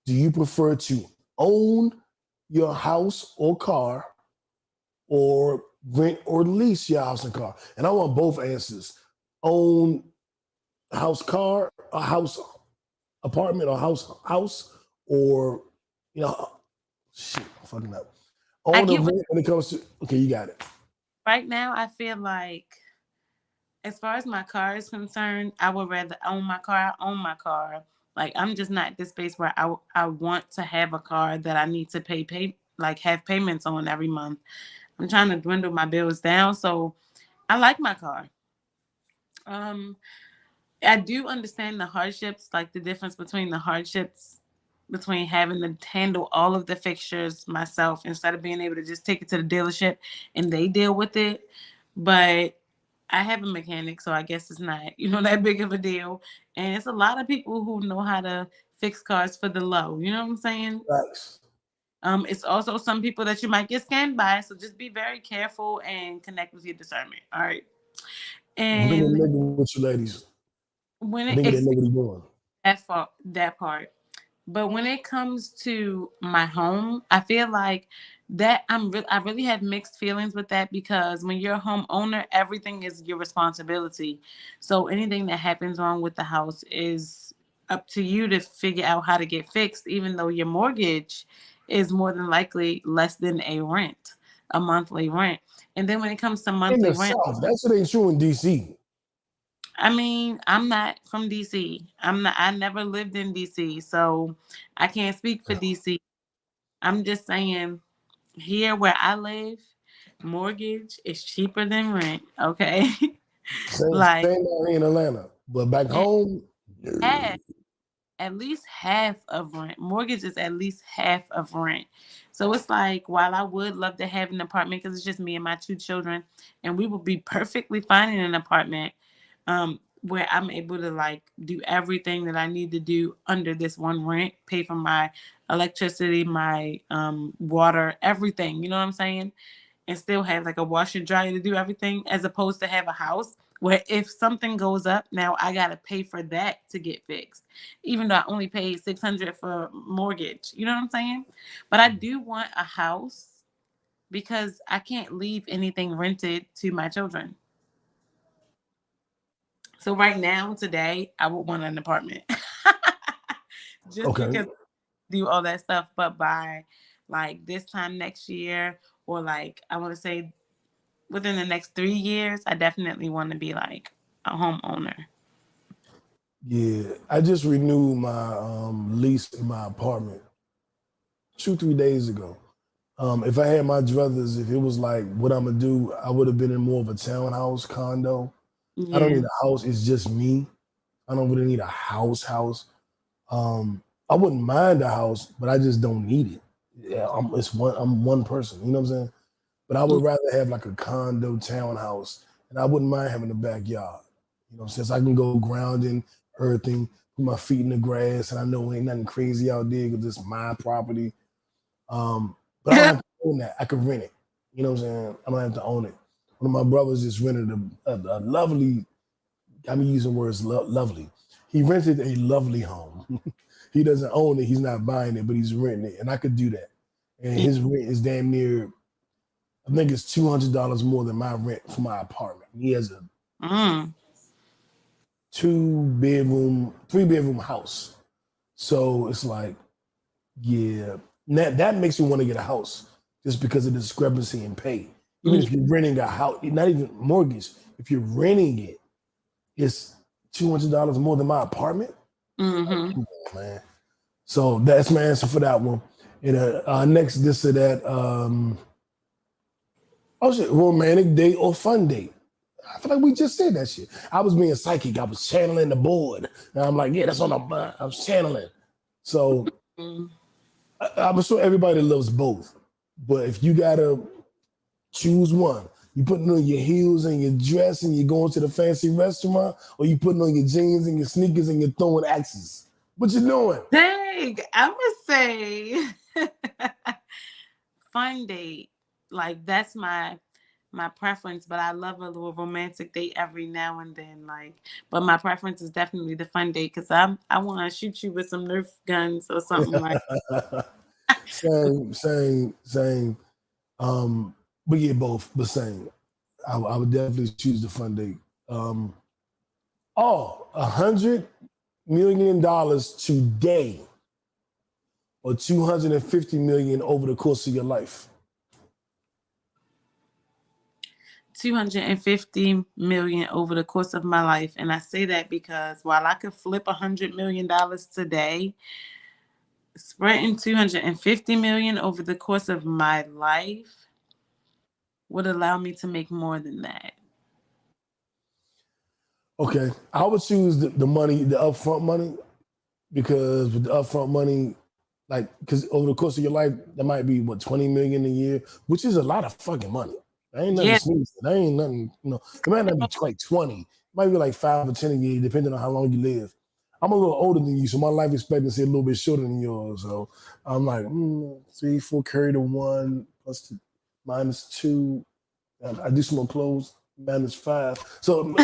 do you prefer to own your house or car or rent or lease your house and car? And I want both answers. Own house, car, a house, apartment, or house, or shit, I'm fucking up. I Own or get what, rent when it comes to okay, you got it. right now I feel like as far as my car is concerned, I would rather own my car. I own my car. Like I'm just not at this space where I want to have a car that I need to like have payments on every month. I'm trying to dwindle my bills down, so I like my car. Um, I do understand the hardships, like the difference between the hardships between having to handle all of the fixtures myself instead of being able to just take it to the dealership and they deal with it. But I have a mechanic, so I guess it's not, that big of a deal. And it's a lot of people who know how to fix cars for the low. You know what I'm saying? Facts. It's also some people that you might get scammed by, so just be very careful and connect with your discernment. All right. Bring a And nigga with you, ladies. when A it nigga that know what he's doing. that part. But when it comes to my home, I feel like that I really have mixed feelings with that, because when you're a homeowner, everything is your responsibility. So anything that happens wrong with the house is up to you to figure out how to get fixed, even though your mortgage is more than likely less than a monthly rent. And then when it comes to In monthly the rent, South, that shit ain't true in DC. I mean, I'm not from DC. I never lived in DC, so I can't speak for DC. I'm just saying here where I live, mortgage is cheaper than rent, okay? Same Like down here in Atlanta. But back and home, half, at least half of rent. Mortgage is at least half of rent. So it's like, while I would love to have an apartment because it's just me and my two children, and we would be perfectly fine in an apartment, where I'm able to like do everything that I need to do under this one rent, pay for my electricity, my water, everything. You know what I'm saying? And still have like a washer and dryer to do everything, as opposed to have a house where if something goes up, now I gotta pay for that to get fixed, even though I only paid $600 for mortgage. You know what I'm saying? But I do want a house because I can't leave anything rented to my children. So right now, today, I would want an apartment. Just okay. because I do all that stuff. But by like this time next year, or like I want to say within the next 3 years, I definitely want to be like a homeowner. Yeah, I just renewed my lease in my apartment 2-3 days ago. If I had my druthers, if it was like what I'm gonna do, I would have been in more of a townhouse condo. I don't need a house. It's just me. I don't really need a house. I wouldn't mind a house, but I just don't need it. Yeah, I'm one person. You know what I'm saying? But I would rather have like a condo townhouse, and I wouldn't mind having a backyard. You know what I'm saying? So I can go grounding, earthing, put my feet in the grass, and I know ain't nothing crazy out there because it's my property. But I don't have to own that. I can rent it. You know what I'm saying? I don't have to own it. One of my brothers just rented a lovely, I'm using words lovely. He rented a lovely home. He doesn't own it. He's not buying it, but he's renting it. And I could do that. And his rent is damn near, I think it's $200 more than my rent for my apartment. He has a 3-bedroom house. So it's like, yeah, that makes me want to get a house just because of the discrepancy in pay. Even if you're renting a house, not even mortgage, if you're renting it, it's $200 more than my apartment. Like, come on, man. So that's my answer for that one. And next, this or that. Oh shit, romantic date or fun date. I feel like we just said that shit. I was being psychic. I was channeling the board. And I'm like, yeah, that's on I was channeling. So I'm sure everybody loves both. But if you gotta choose one, you putting on your heels and your dress and you're going to the fancy restaurant, or you putting on your jeans and your sneakers and you're throwing axes. What you doing? Dang, I'm gonna say fun date. Like that's my preference, but I love a little romantic date every now and then. Like, but my preference is definitely the fun date because I want to shoot you with some Nerf guns or something like. Same. But yeah, both, but same. I would definitely choose the fun date. $100 million today, or $250 million over the course of your life. 250 million over the course of my life, and I say that because while I could flip $100 million today, spreading 250 million over the course of my life would allow me to make more than that. Okay, I would choose the money, the upfront money, because with the upfront money, like, because over the course of your life, that might be what, 20 million a year, which is a lot of fucking money. That ain't nothing to sneeze at. That ain't nothing, it might not be quite 20. It might be like 5 or 10 a year, depending on how long you live. I'm a little older than you, so my life expectancy is a little bit shorter than yours. So I'm like, 3, 4 carry to 1 plus minus 2. I do some more clothes, minus 5. So,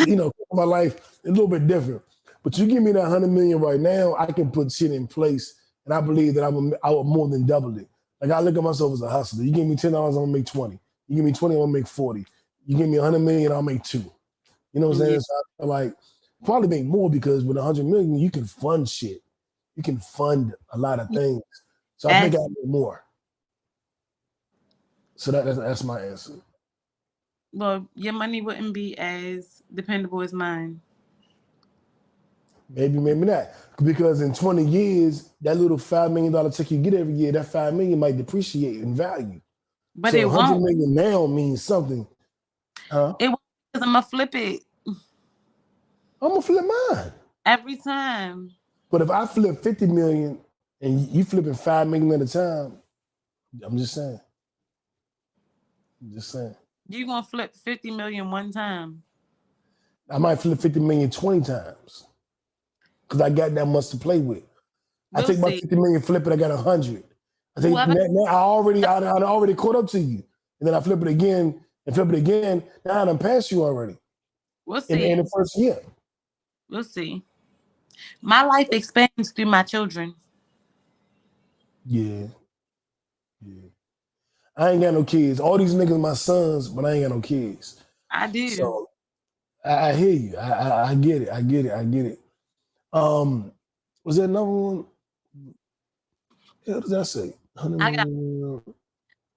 my life a little bit different. But you give me that 100 million right now, I can put shit in place, and I believe that I would more than double it. Like, I look at myself as a hustler. You give me $10, I'm gonna make 20. You give me 20, I'm gonna make 40. You give me 100 million, I'll make 2. You know what I'm saying? So I feel like probably make more, because with 100 million, you can fund shit. You can fund a lot of things. So I think I'll make more. So that's my answer. Well, your money wouldn't be as dependable as mine. Maybe not. Because in 20 years, that little $5 million check you get every year, that $5 million might depreciate in value. But so it 100 won't. million now means something. Huh? It won't, because I'm gonna flip it. I'm gonna flip mine every time. But if I flip 50 million and you flipping 5 million at a time, I'm just saying. You gonna flip 50 million one time? I might flip 50 million 20 times, because I got that much to play with. I take my 50 million, flip it, I got 100. I take now I already caught up to you, and then I flip it again and flip it again. Now I done passed you already. We'll see. In the first year. We'll see. My life expands through my children. Yeah. I ain't got no kids. All these niggas my sons, but I ain't got no kids. I do. So I hear you. I get it. Was there another one? What did I say? I got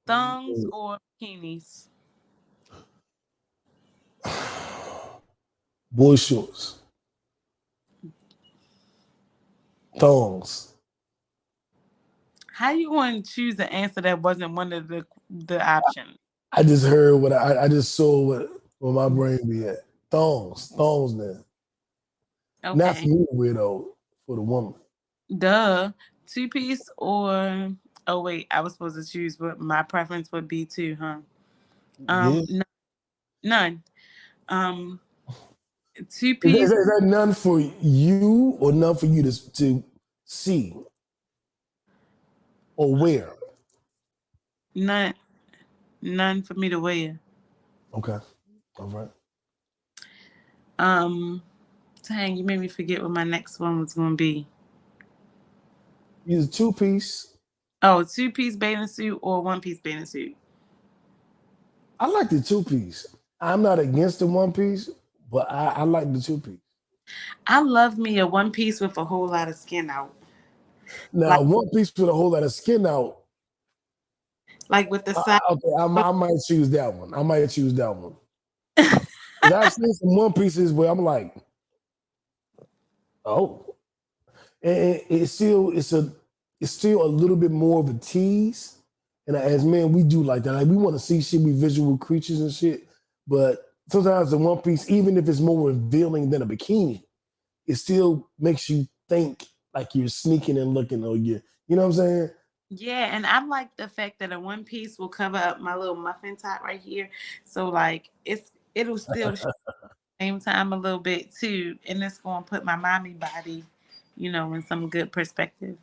thongs or bikinis. Boy shorts. Thongs. How you want to choose an answer that wasn't one of the options? I just heard what I just saw what my brain be at. Thongs. Thongs now. Not for Okay. me to wear though, for the woman. Duh. Two piece or oh wait, I was supposed to choose what my preference would be too, huh? Yeah. None. Two Is piece, that none for you or none for you to see or wear? none for me to wear. Okay. All right. Dang, you made me forget what my next one was gonna be. Either two piece. Oh, two piece bathing suit or one piece bathing suit. I like the two piece. I'm not against the one piece, but I like the two piece. I love me a one piece with a whole lot of skin out. Now, Like one piece with a whole lot of skin out. with the side. Okay, I might choose that one. I might choose that one. 'Cause I've seen some one pieces where I'm like, oh, and it's still a little bit more of a tease. And as men, we do like that. Like we want to see shit, we visual creatures and shit. But sometimes the one piece, even if it's more revealing than a bikini, it still makes you think like you're sneaking and looking, or you know what I'm saying? Yeah, and I like the fact that a one piece will cover up my little muffin top right here. So like it'll still show at the same time a little bit too. And it's gonna put my mommy body, in some good perspective.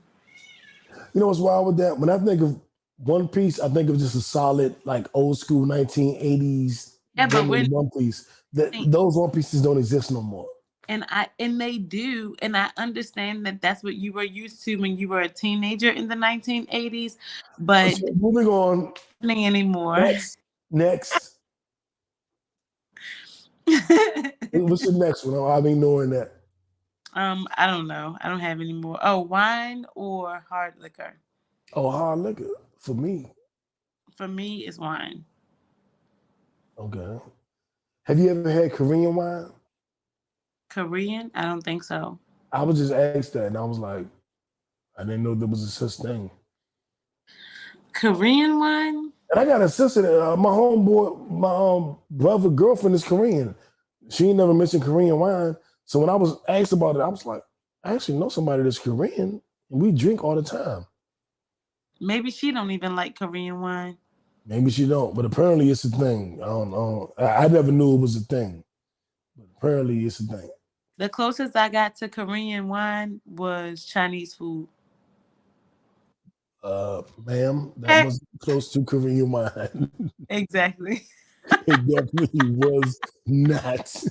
You know what's wild with that? When I think of One Piece, I think of just a solid, like old school 1980s Yeah, but woman One Piece. Those One Pieces don't exist no more. and they do, and I understand that that's what you were used to when you were a teenager in the 1980s, but So moving on. not anymore. Next. What's the next one? I'm ignoring that. I don't know. I don't have any more. Oh, wine or hard liquor? Oh, hard liquor for me. For me, it's wine. Okay. Have you ever had Korean wine? Korean? I don't think so. I was just asked that, and I was like, I didn't know there was a such thing. Korean wine? And I got a sister. My homeboy, my brother girlfriend is Korean. She ain't never mentioned Korean wine. So when I was asked about it, I was like, I actually know somebody that's Korean, and we drink all the time. Maybe she don't even like Korean wine. Maybe she don't, but apparently it's a thing. I don't know. I never knew it was a thing, but apparently it's a thing. The closest I got to Korean wine was Chinese food. Ma'am, that was close to Korean wine. Exactly. It definitely was not.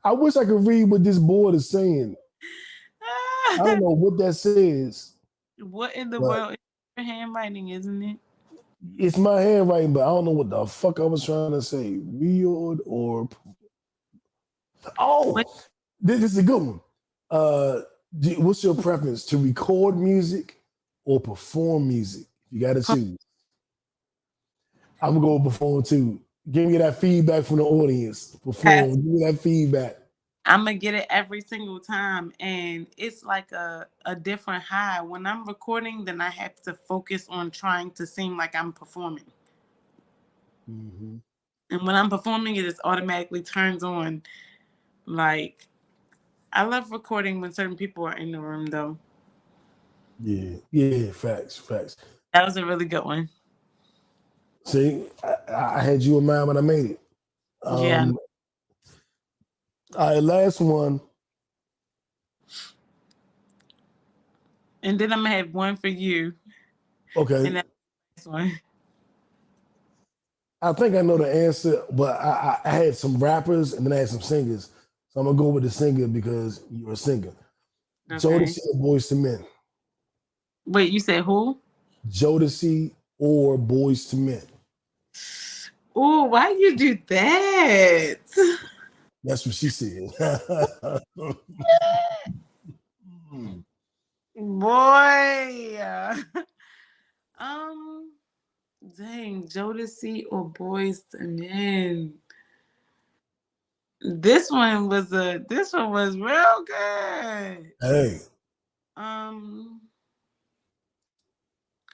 I wish I could read what this board is saying. I don't know what that says. What in the world is your handwriting, isn't it? It's my handwriting, but I don't know what the fuck I was trying to say. Real or this is a good one. What's your preference, to record music or perform music? You got to choose. I'm gonna go perform too. Give me that feedback from the audience. Perform. Give me that feedback. I'm gonna get it every single time, and it's like a different high. When I'm recording, then I have to focus on trying to seem like I'm performing. Mm-hmm. And when I'm performing, it just automatically turns on. Like, I love recording when certain people are in the room, though. Yeah, facts. That was a really good one. See, I had you in mind when I made it. Yeah. All right, last one. And then I'm gonna have one for you. Okay. And that's the last one. I think I know the answer, but I had some rappers and then I had some singers. So I'm gonna go with the singer because you're a singer. Okay. Jodeci or Boys to Men? Wait, you said who? Jodeci or Boys to Men? Ooh, why you do that? That's what she said. Boy. Dang, Jodeci or Boys to Men? This one was real good. Hey. I'm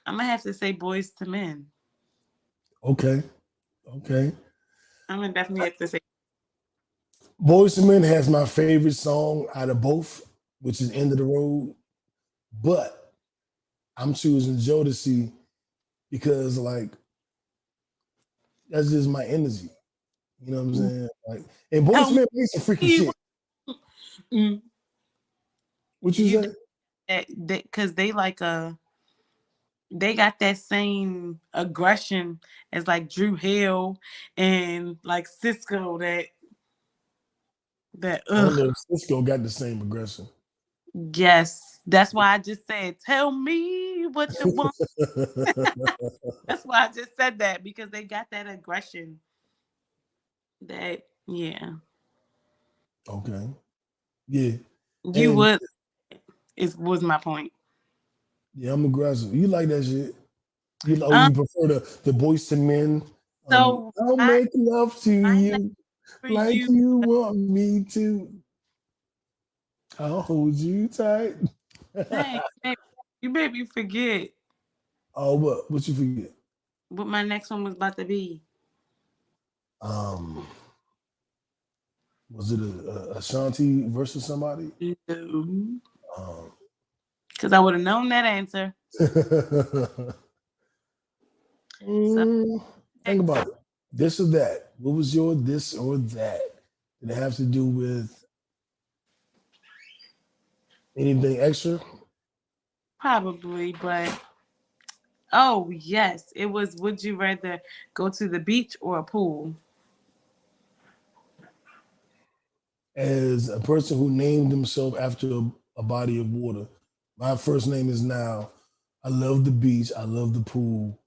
gonna have to say Boys to Men. Okay. I'm gonna definitely have to say. Boyz II Men has my favorite song out of both, which is End of the Road. But I'm choosing Jodeci because, like, that's just my energy. You know what I'm saying? Like, and Boyz II Men makes some freaky shit. What you say? Because they got that same aggression as like Drew Hill and like Cisco. That I don't know if Cisco got the same aggression. Yes, that's why I just said, "Tell me what you want." That's why I just said that, because they got that aggression. Okay. Yeah. You would was my point. Yeah, I'm aggressive. You like that shit? You prefer the Boyz II Men? So I'll make love to you like you want me to. I'll hold you tight. Dang, you made me forget. Oh, what you forget? What my next one was about to be. Was it a Ashanti versus somebody? No. Because I would have known that answer. Think about it. This or that. What was your this or that? Did it have to do with anything extra? Probably, but oh yes, it was. Would you rather go to the beach or a pool? As a person who named himself after a body of water, my first name is Now. I love the beach. I love the pool.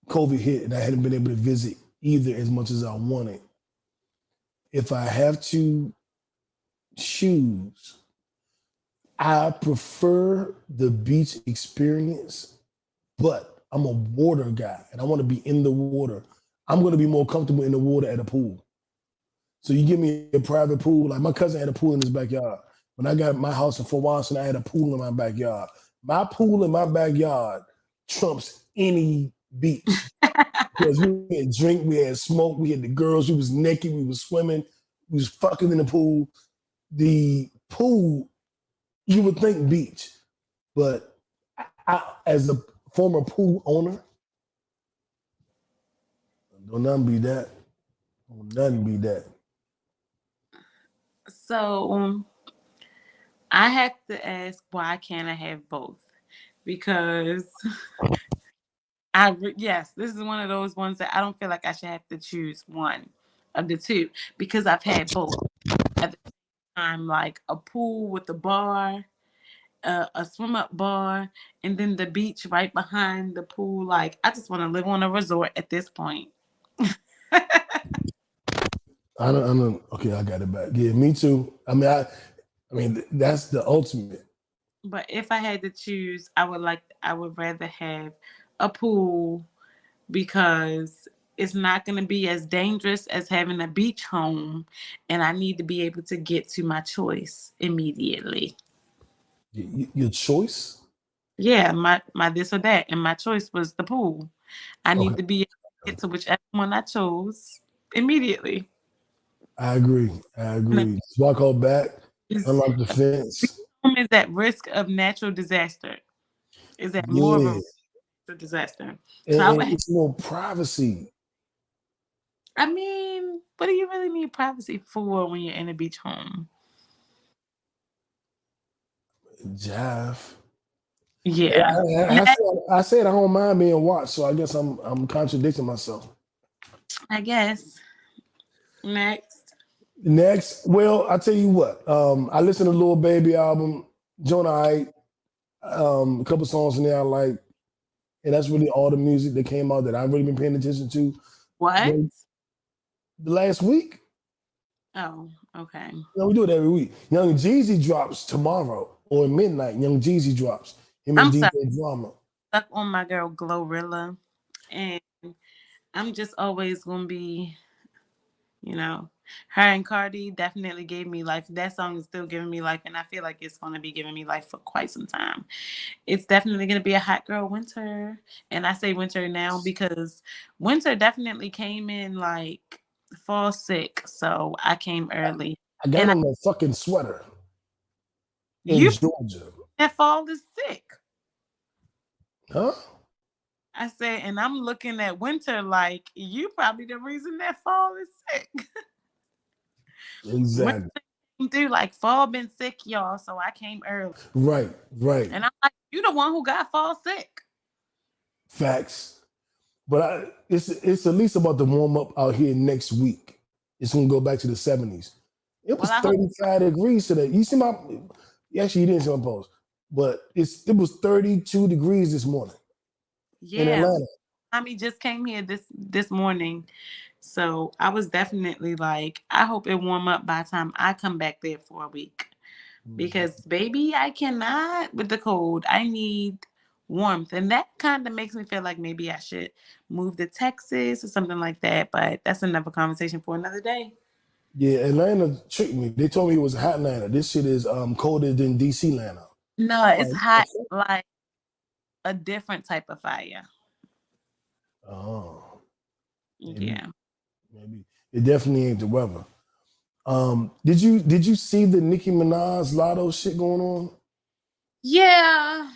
COVID hit and I hadn't been able to visit either as much as I wanted. If I have to choose, I prefer the beach experience, but I'm a water guy and I want to be in the water. I'm going to be more comfortable in the water at a pool. So you give me a private pool, like my cousin had a pool in his backyard. When I got my house in Fort Washington, I had a pool in my backyard. My pool in my backyard trumps any beach. Because we had drink, we had smoke, we had the girls, we was naked, we was swimming, we was fucking in the pool. The pool, you would think beach, but I, as a former pool owner, don't nothing be that. Don't nothing be that. So I have to ask, why can't I have both? Because yes, this is one of those ones that I don't feel like I should have to choose one of the two, because I've had both at the time, like a pool with a bar, a swim up bar, and then the beach right behind the pool. Like, I just want to live on a resort at this point. I don't. Okay, I got it back. Yeah, me too. I mean, that's the ultimate. But if I had to choose, I would rather have a pool, because it's not going to be as dangerous as having a beach home, and I need to be able to get to my choice immediately. Your choice? Yeah, my this or that, and my choice was the pool. I need to be able to get to whichever one I chose immediately. I agree. Just walk out back, unlock the fence. Is at risk of natural disaster. Is that more of a natural disaster? So And it's more privacy. I mean, what do you really need privacy for when you're in a beach home? Jive. Yeah. I said I don't mind being watched, so I guess I'm contradicting myself. I guess. Next, well, I tell you what. I listened to Lil Baby album, Jonah Hyde, a couple songs in there I like, and that's really all the music that came out that I've really been paying attention to. What? The last week. Oh, okay. No, we do it every week. Young Jeezy drops tomorrow or midnight. Young Jeezy drops. Him and DJ Drama. Stuck on my girl Glorilla, and I'm just always gonna be You know, her and Cardi definitely gave me life. That song is still giving me life, and I feel like it's going to be giving me life for quite some time. It's definitely going to be a hot girl winter. And I say winter now because winter definitely came in like fall sick. So I came early. I got And on a fucking sweater in you Georgia. that fall is sick. Huh? I said, and I'm looking at winter like you probably the reason that fall is sick. Winter Exactly. came through like fall been sick, y'all. So I came early. Right. And I'm like, you the one who got fall sick. Facts. But it's at least about to warm up out here next week. It's gonna go back to the 70s. It was Well, I hope 35 degrees today. You see my actually you didn't see my post, but it was 32 degrees this morning in yeah. Atlanta. Mommy just came here this morning. So I was definitely like, I hope it warm up by the time I come back there for a week. Because baby, I cannot with the cold. I need warmth. And that kind of makes me feel like maybe I should move to Texas or something like that. But that's another conversation for another day. Yeah, Atlanta tricked me. They told me it was hot Atlanta. This shit is colder than DC Atlanta. No, it's Like, hot like a different type of fire. oh, Yeah. maybe it definitely ain't the weather. Did you see the Nicki Minaj Lotto shit going on? Yeah.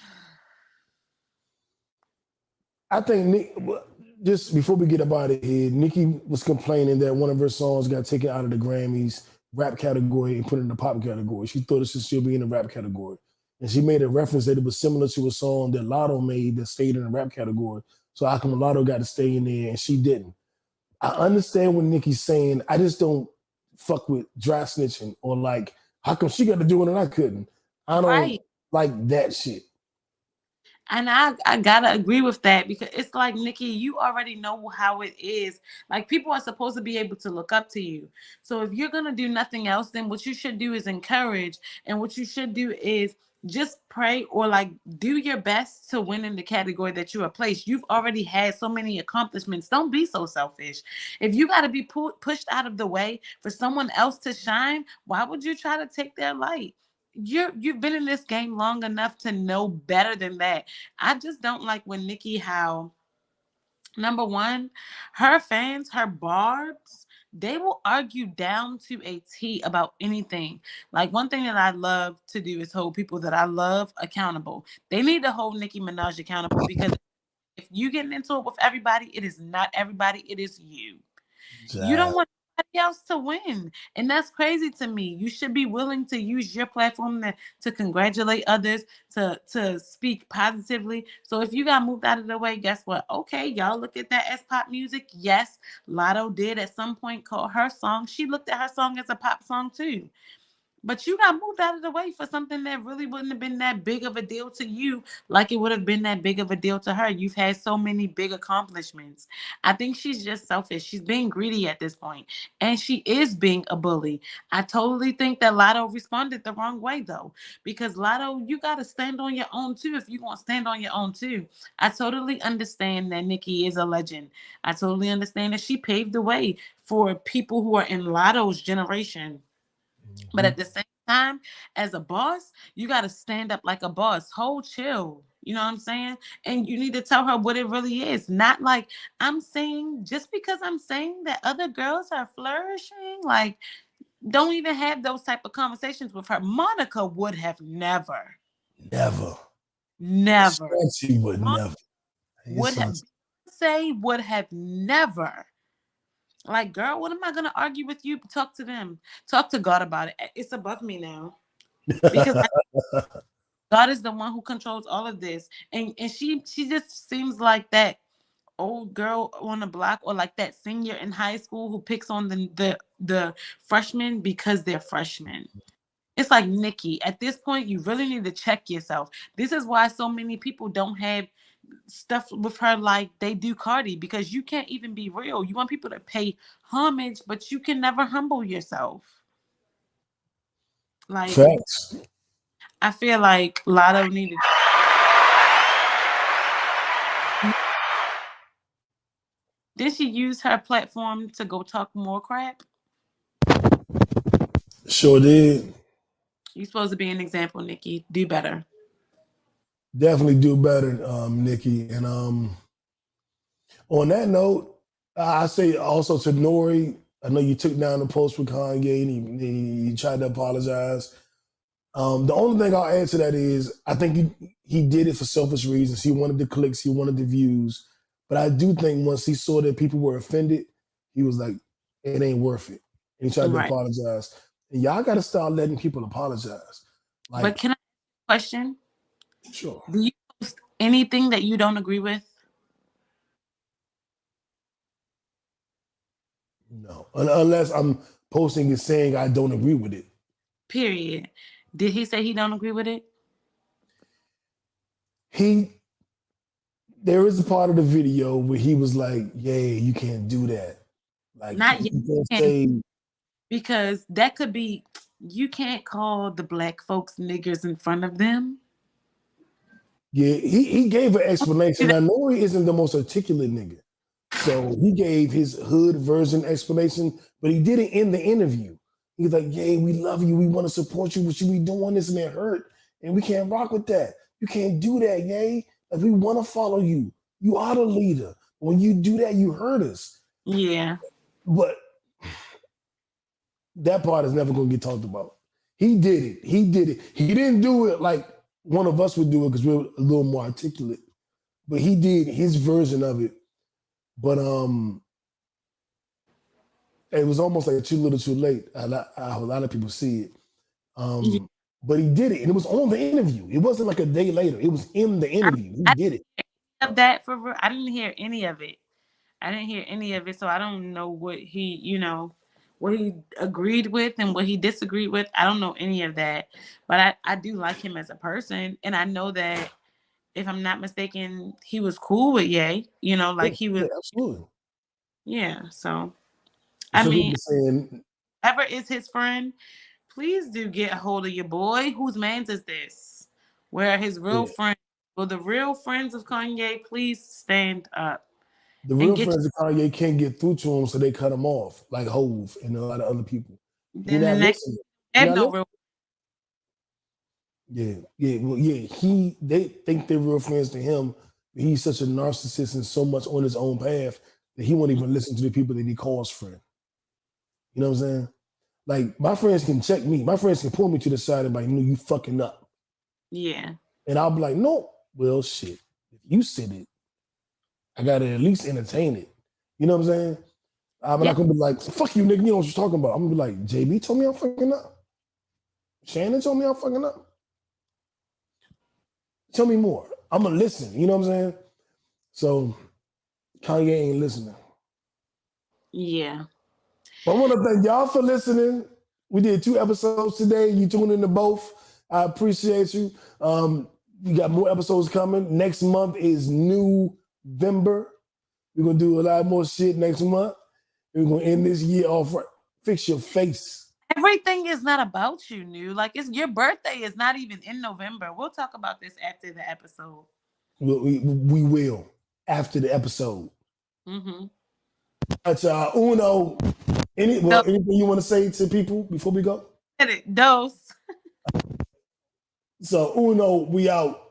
I think just before we get up out of here, Nicki was complaining that one of her songs got taken out of the Grammys rap category and put in the pop category. She thought it should still be in the rap category. And she made a reference that it was similar to a song that Lotto made that stayed in the rap category. So how come Lotto got to stay in there and she didn't? I understand what Nicki's saying. I just don't fuck with dry snitching or like, how come she got to do it and I couldn't? I don't like that shit. And I gotta agree with that because it's like, Nikki, you already know how it is. Like, people are supposed to be able to look up to you. So if you're gonna do nothing else, then what you should do is encourage. And what you should do is just pray or like do your best to win in the category that you are placed. You've already had so many accomplishments. Don't be so selfish. If you got to be pushed out of the way for someone else to shine, why would you try to take their light? You've been in this game long enough to know better than that. I just don't like when Nicki, how number one, her fans, her barbs, they will argue down to a T about anything. Like, one thing that I love to do is hold people that I love accountable. They need to hold Nicki Minaj accountable because if you getting into it with everybody, it is not everybody, it is you. You don't want anybody else to win. And that's crazy to me. You should be willing to use your platform to congratulate others, to speak positively. So if you got moved out of the way, guess what? Okay, y'all look at that as pop music. Yes, Lotto did at some point call her song. She looked at her song as a pop song too. But you got moved out of the way for something that really wouldn't have been that big of a deal to you, like it would have been that big of a deal to her. You've had so many big accomplishments. I think she's just selfish. She's being greedy at this point, and she is being a bully. I totally think that Lotto responded the wrong way, though, because Lotto, you got to stand on your own too if you're going to stand on your own too. I totally understand that Nicki is a legend. I totally understand that she paved the way for people who are in Lotto's generation. But at the same time, as a boss, you got to stand up like a boss. Hold chill. You know what I'm saying? And you need to tell her what it really is. Not like, I'm saying, just because I'm saying that other girls are flourishing, like, don't even have those type of conversations with her. Monica would have never. Never. She would never. Would have. Say would have never. Like, girl, what am I gonna argue with you? Talk to them. Talk to God about it. It's above me now. Because God is the one who controls all of this. And she just seems like that old girl on the block, or like that senior in high school who picks on the freshmen because they're freshmen. It's like, Nikki, at this point, you really need to check yourself. This is why so many people don't have stuff with her like they do Cardi, because you can't even be real. You want people to pay homage, but you can never humble yourself. Like, Facts. I feel like Lotto needed. Did she use her platform to go talk more crap? Sure did. You're supposed to be an example, Nikki. Do better. Definitely do better, Nikki. And on that note, I say also to Nori, I know you took down the post with Kanye and he tried to apologize. The only thing I'll add to that is I think he did it for selfish reasons. He wanted the clicks, he wanted the views. But I do think once he saw that people were offended, he was like, it ain't worth it. And he tried to apologize. And y'all got to start letting people apologize. Like, but can I ask a question? Sure. Do you post anything that you don't agree with? No, unless I'm posting and saying I don't agree with it. Period. Did he say he don't agree with it? There is a part of the video where he was like, "Yeah, you can't do that." Like, Not you yet. can't say, Because that could be, you can't call the black folks niggers in front of them. yeah, he gave an explanation. I know he isn't the most articulate nigga. So he gave his hood version explanation, but he did it in the interview. He's like, "Yeah, we love you. We want to support you, but you be doing this and it hurt. And we can't rock with that. You can't do that, yay. Like, we want to follow you. You are the leader. When you do that, you hurt us." Yeah. But that part is never going to get talked about. He did it. He did it. He didn't do it like one of us would do it because we're a little more articulate. But he did his version of it. But it was almost like too little, too late. A lot of people see it. But he did it, and it was on the interview. It wasn't like a day later. It was in the interview. He did it. Of that for real, I didn't hear any of it. So I don't know what he, what he agreed with and what he disagreed with. I don't know any of that. But I do like him as a person, and I know that if I'm not mistaken, he was cool with Ye. He was. Yeah, absolutely. Yeah. So, I mean, whoever is his friend, please do get a hold of your boy. Whose man's is this? Where are his real friends? Will the real friends of Kanye please stand up? The real friends of Kanye can't get through to him, so they cut him off, like Hove and a lot of other people. Then the next, real. They think they're real friends to him, but he's such a narcissist and so much on his own path that he won't even listen to the people that he calls friend. You know what I'm saying? Like, my friends can check me. My friends can pull me to the side and be like, "No, you fucking up." Yeah. And I'll be like, "No, well, shit. If you said it, I gotta at least entertain it." You know what I'm saying? I'm not gonna be like, "Fuck you, nigga. You know what you're talking about." I'm gonna be like, "JB told me I'm fucking up. Shannon told me I'm fucking up. Tell me more." I'm gonna listen. You know what I'm saying? So Kanye ain't listening. Yeah. But I want to thank y'all for listening. We did 2 episodes today. You tuned into both. I appreciate you. We got more episodes coming. Next month is November. We're gonna do a lot more shit next month. We're gonna end this year off right. Fix your face. Everything is not about you, New. Like, it's your birthday is not even in November. We'll talk about this after the episode. We will after the episode. Mm-hmm. That's Uno. Anything you want to say to people before we go? Dose. So Uno, we out.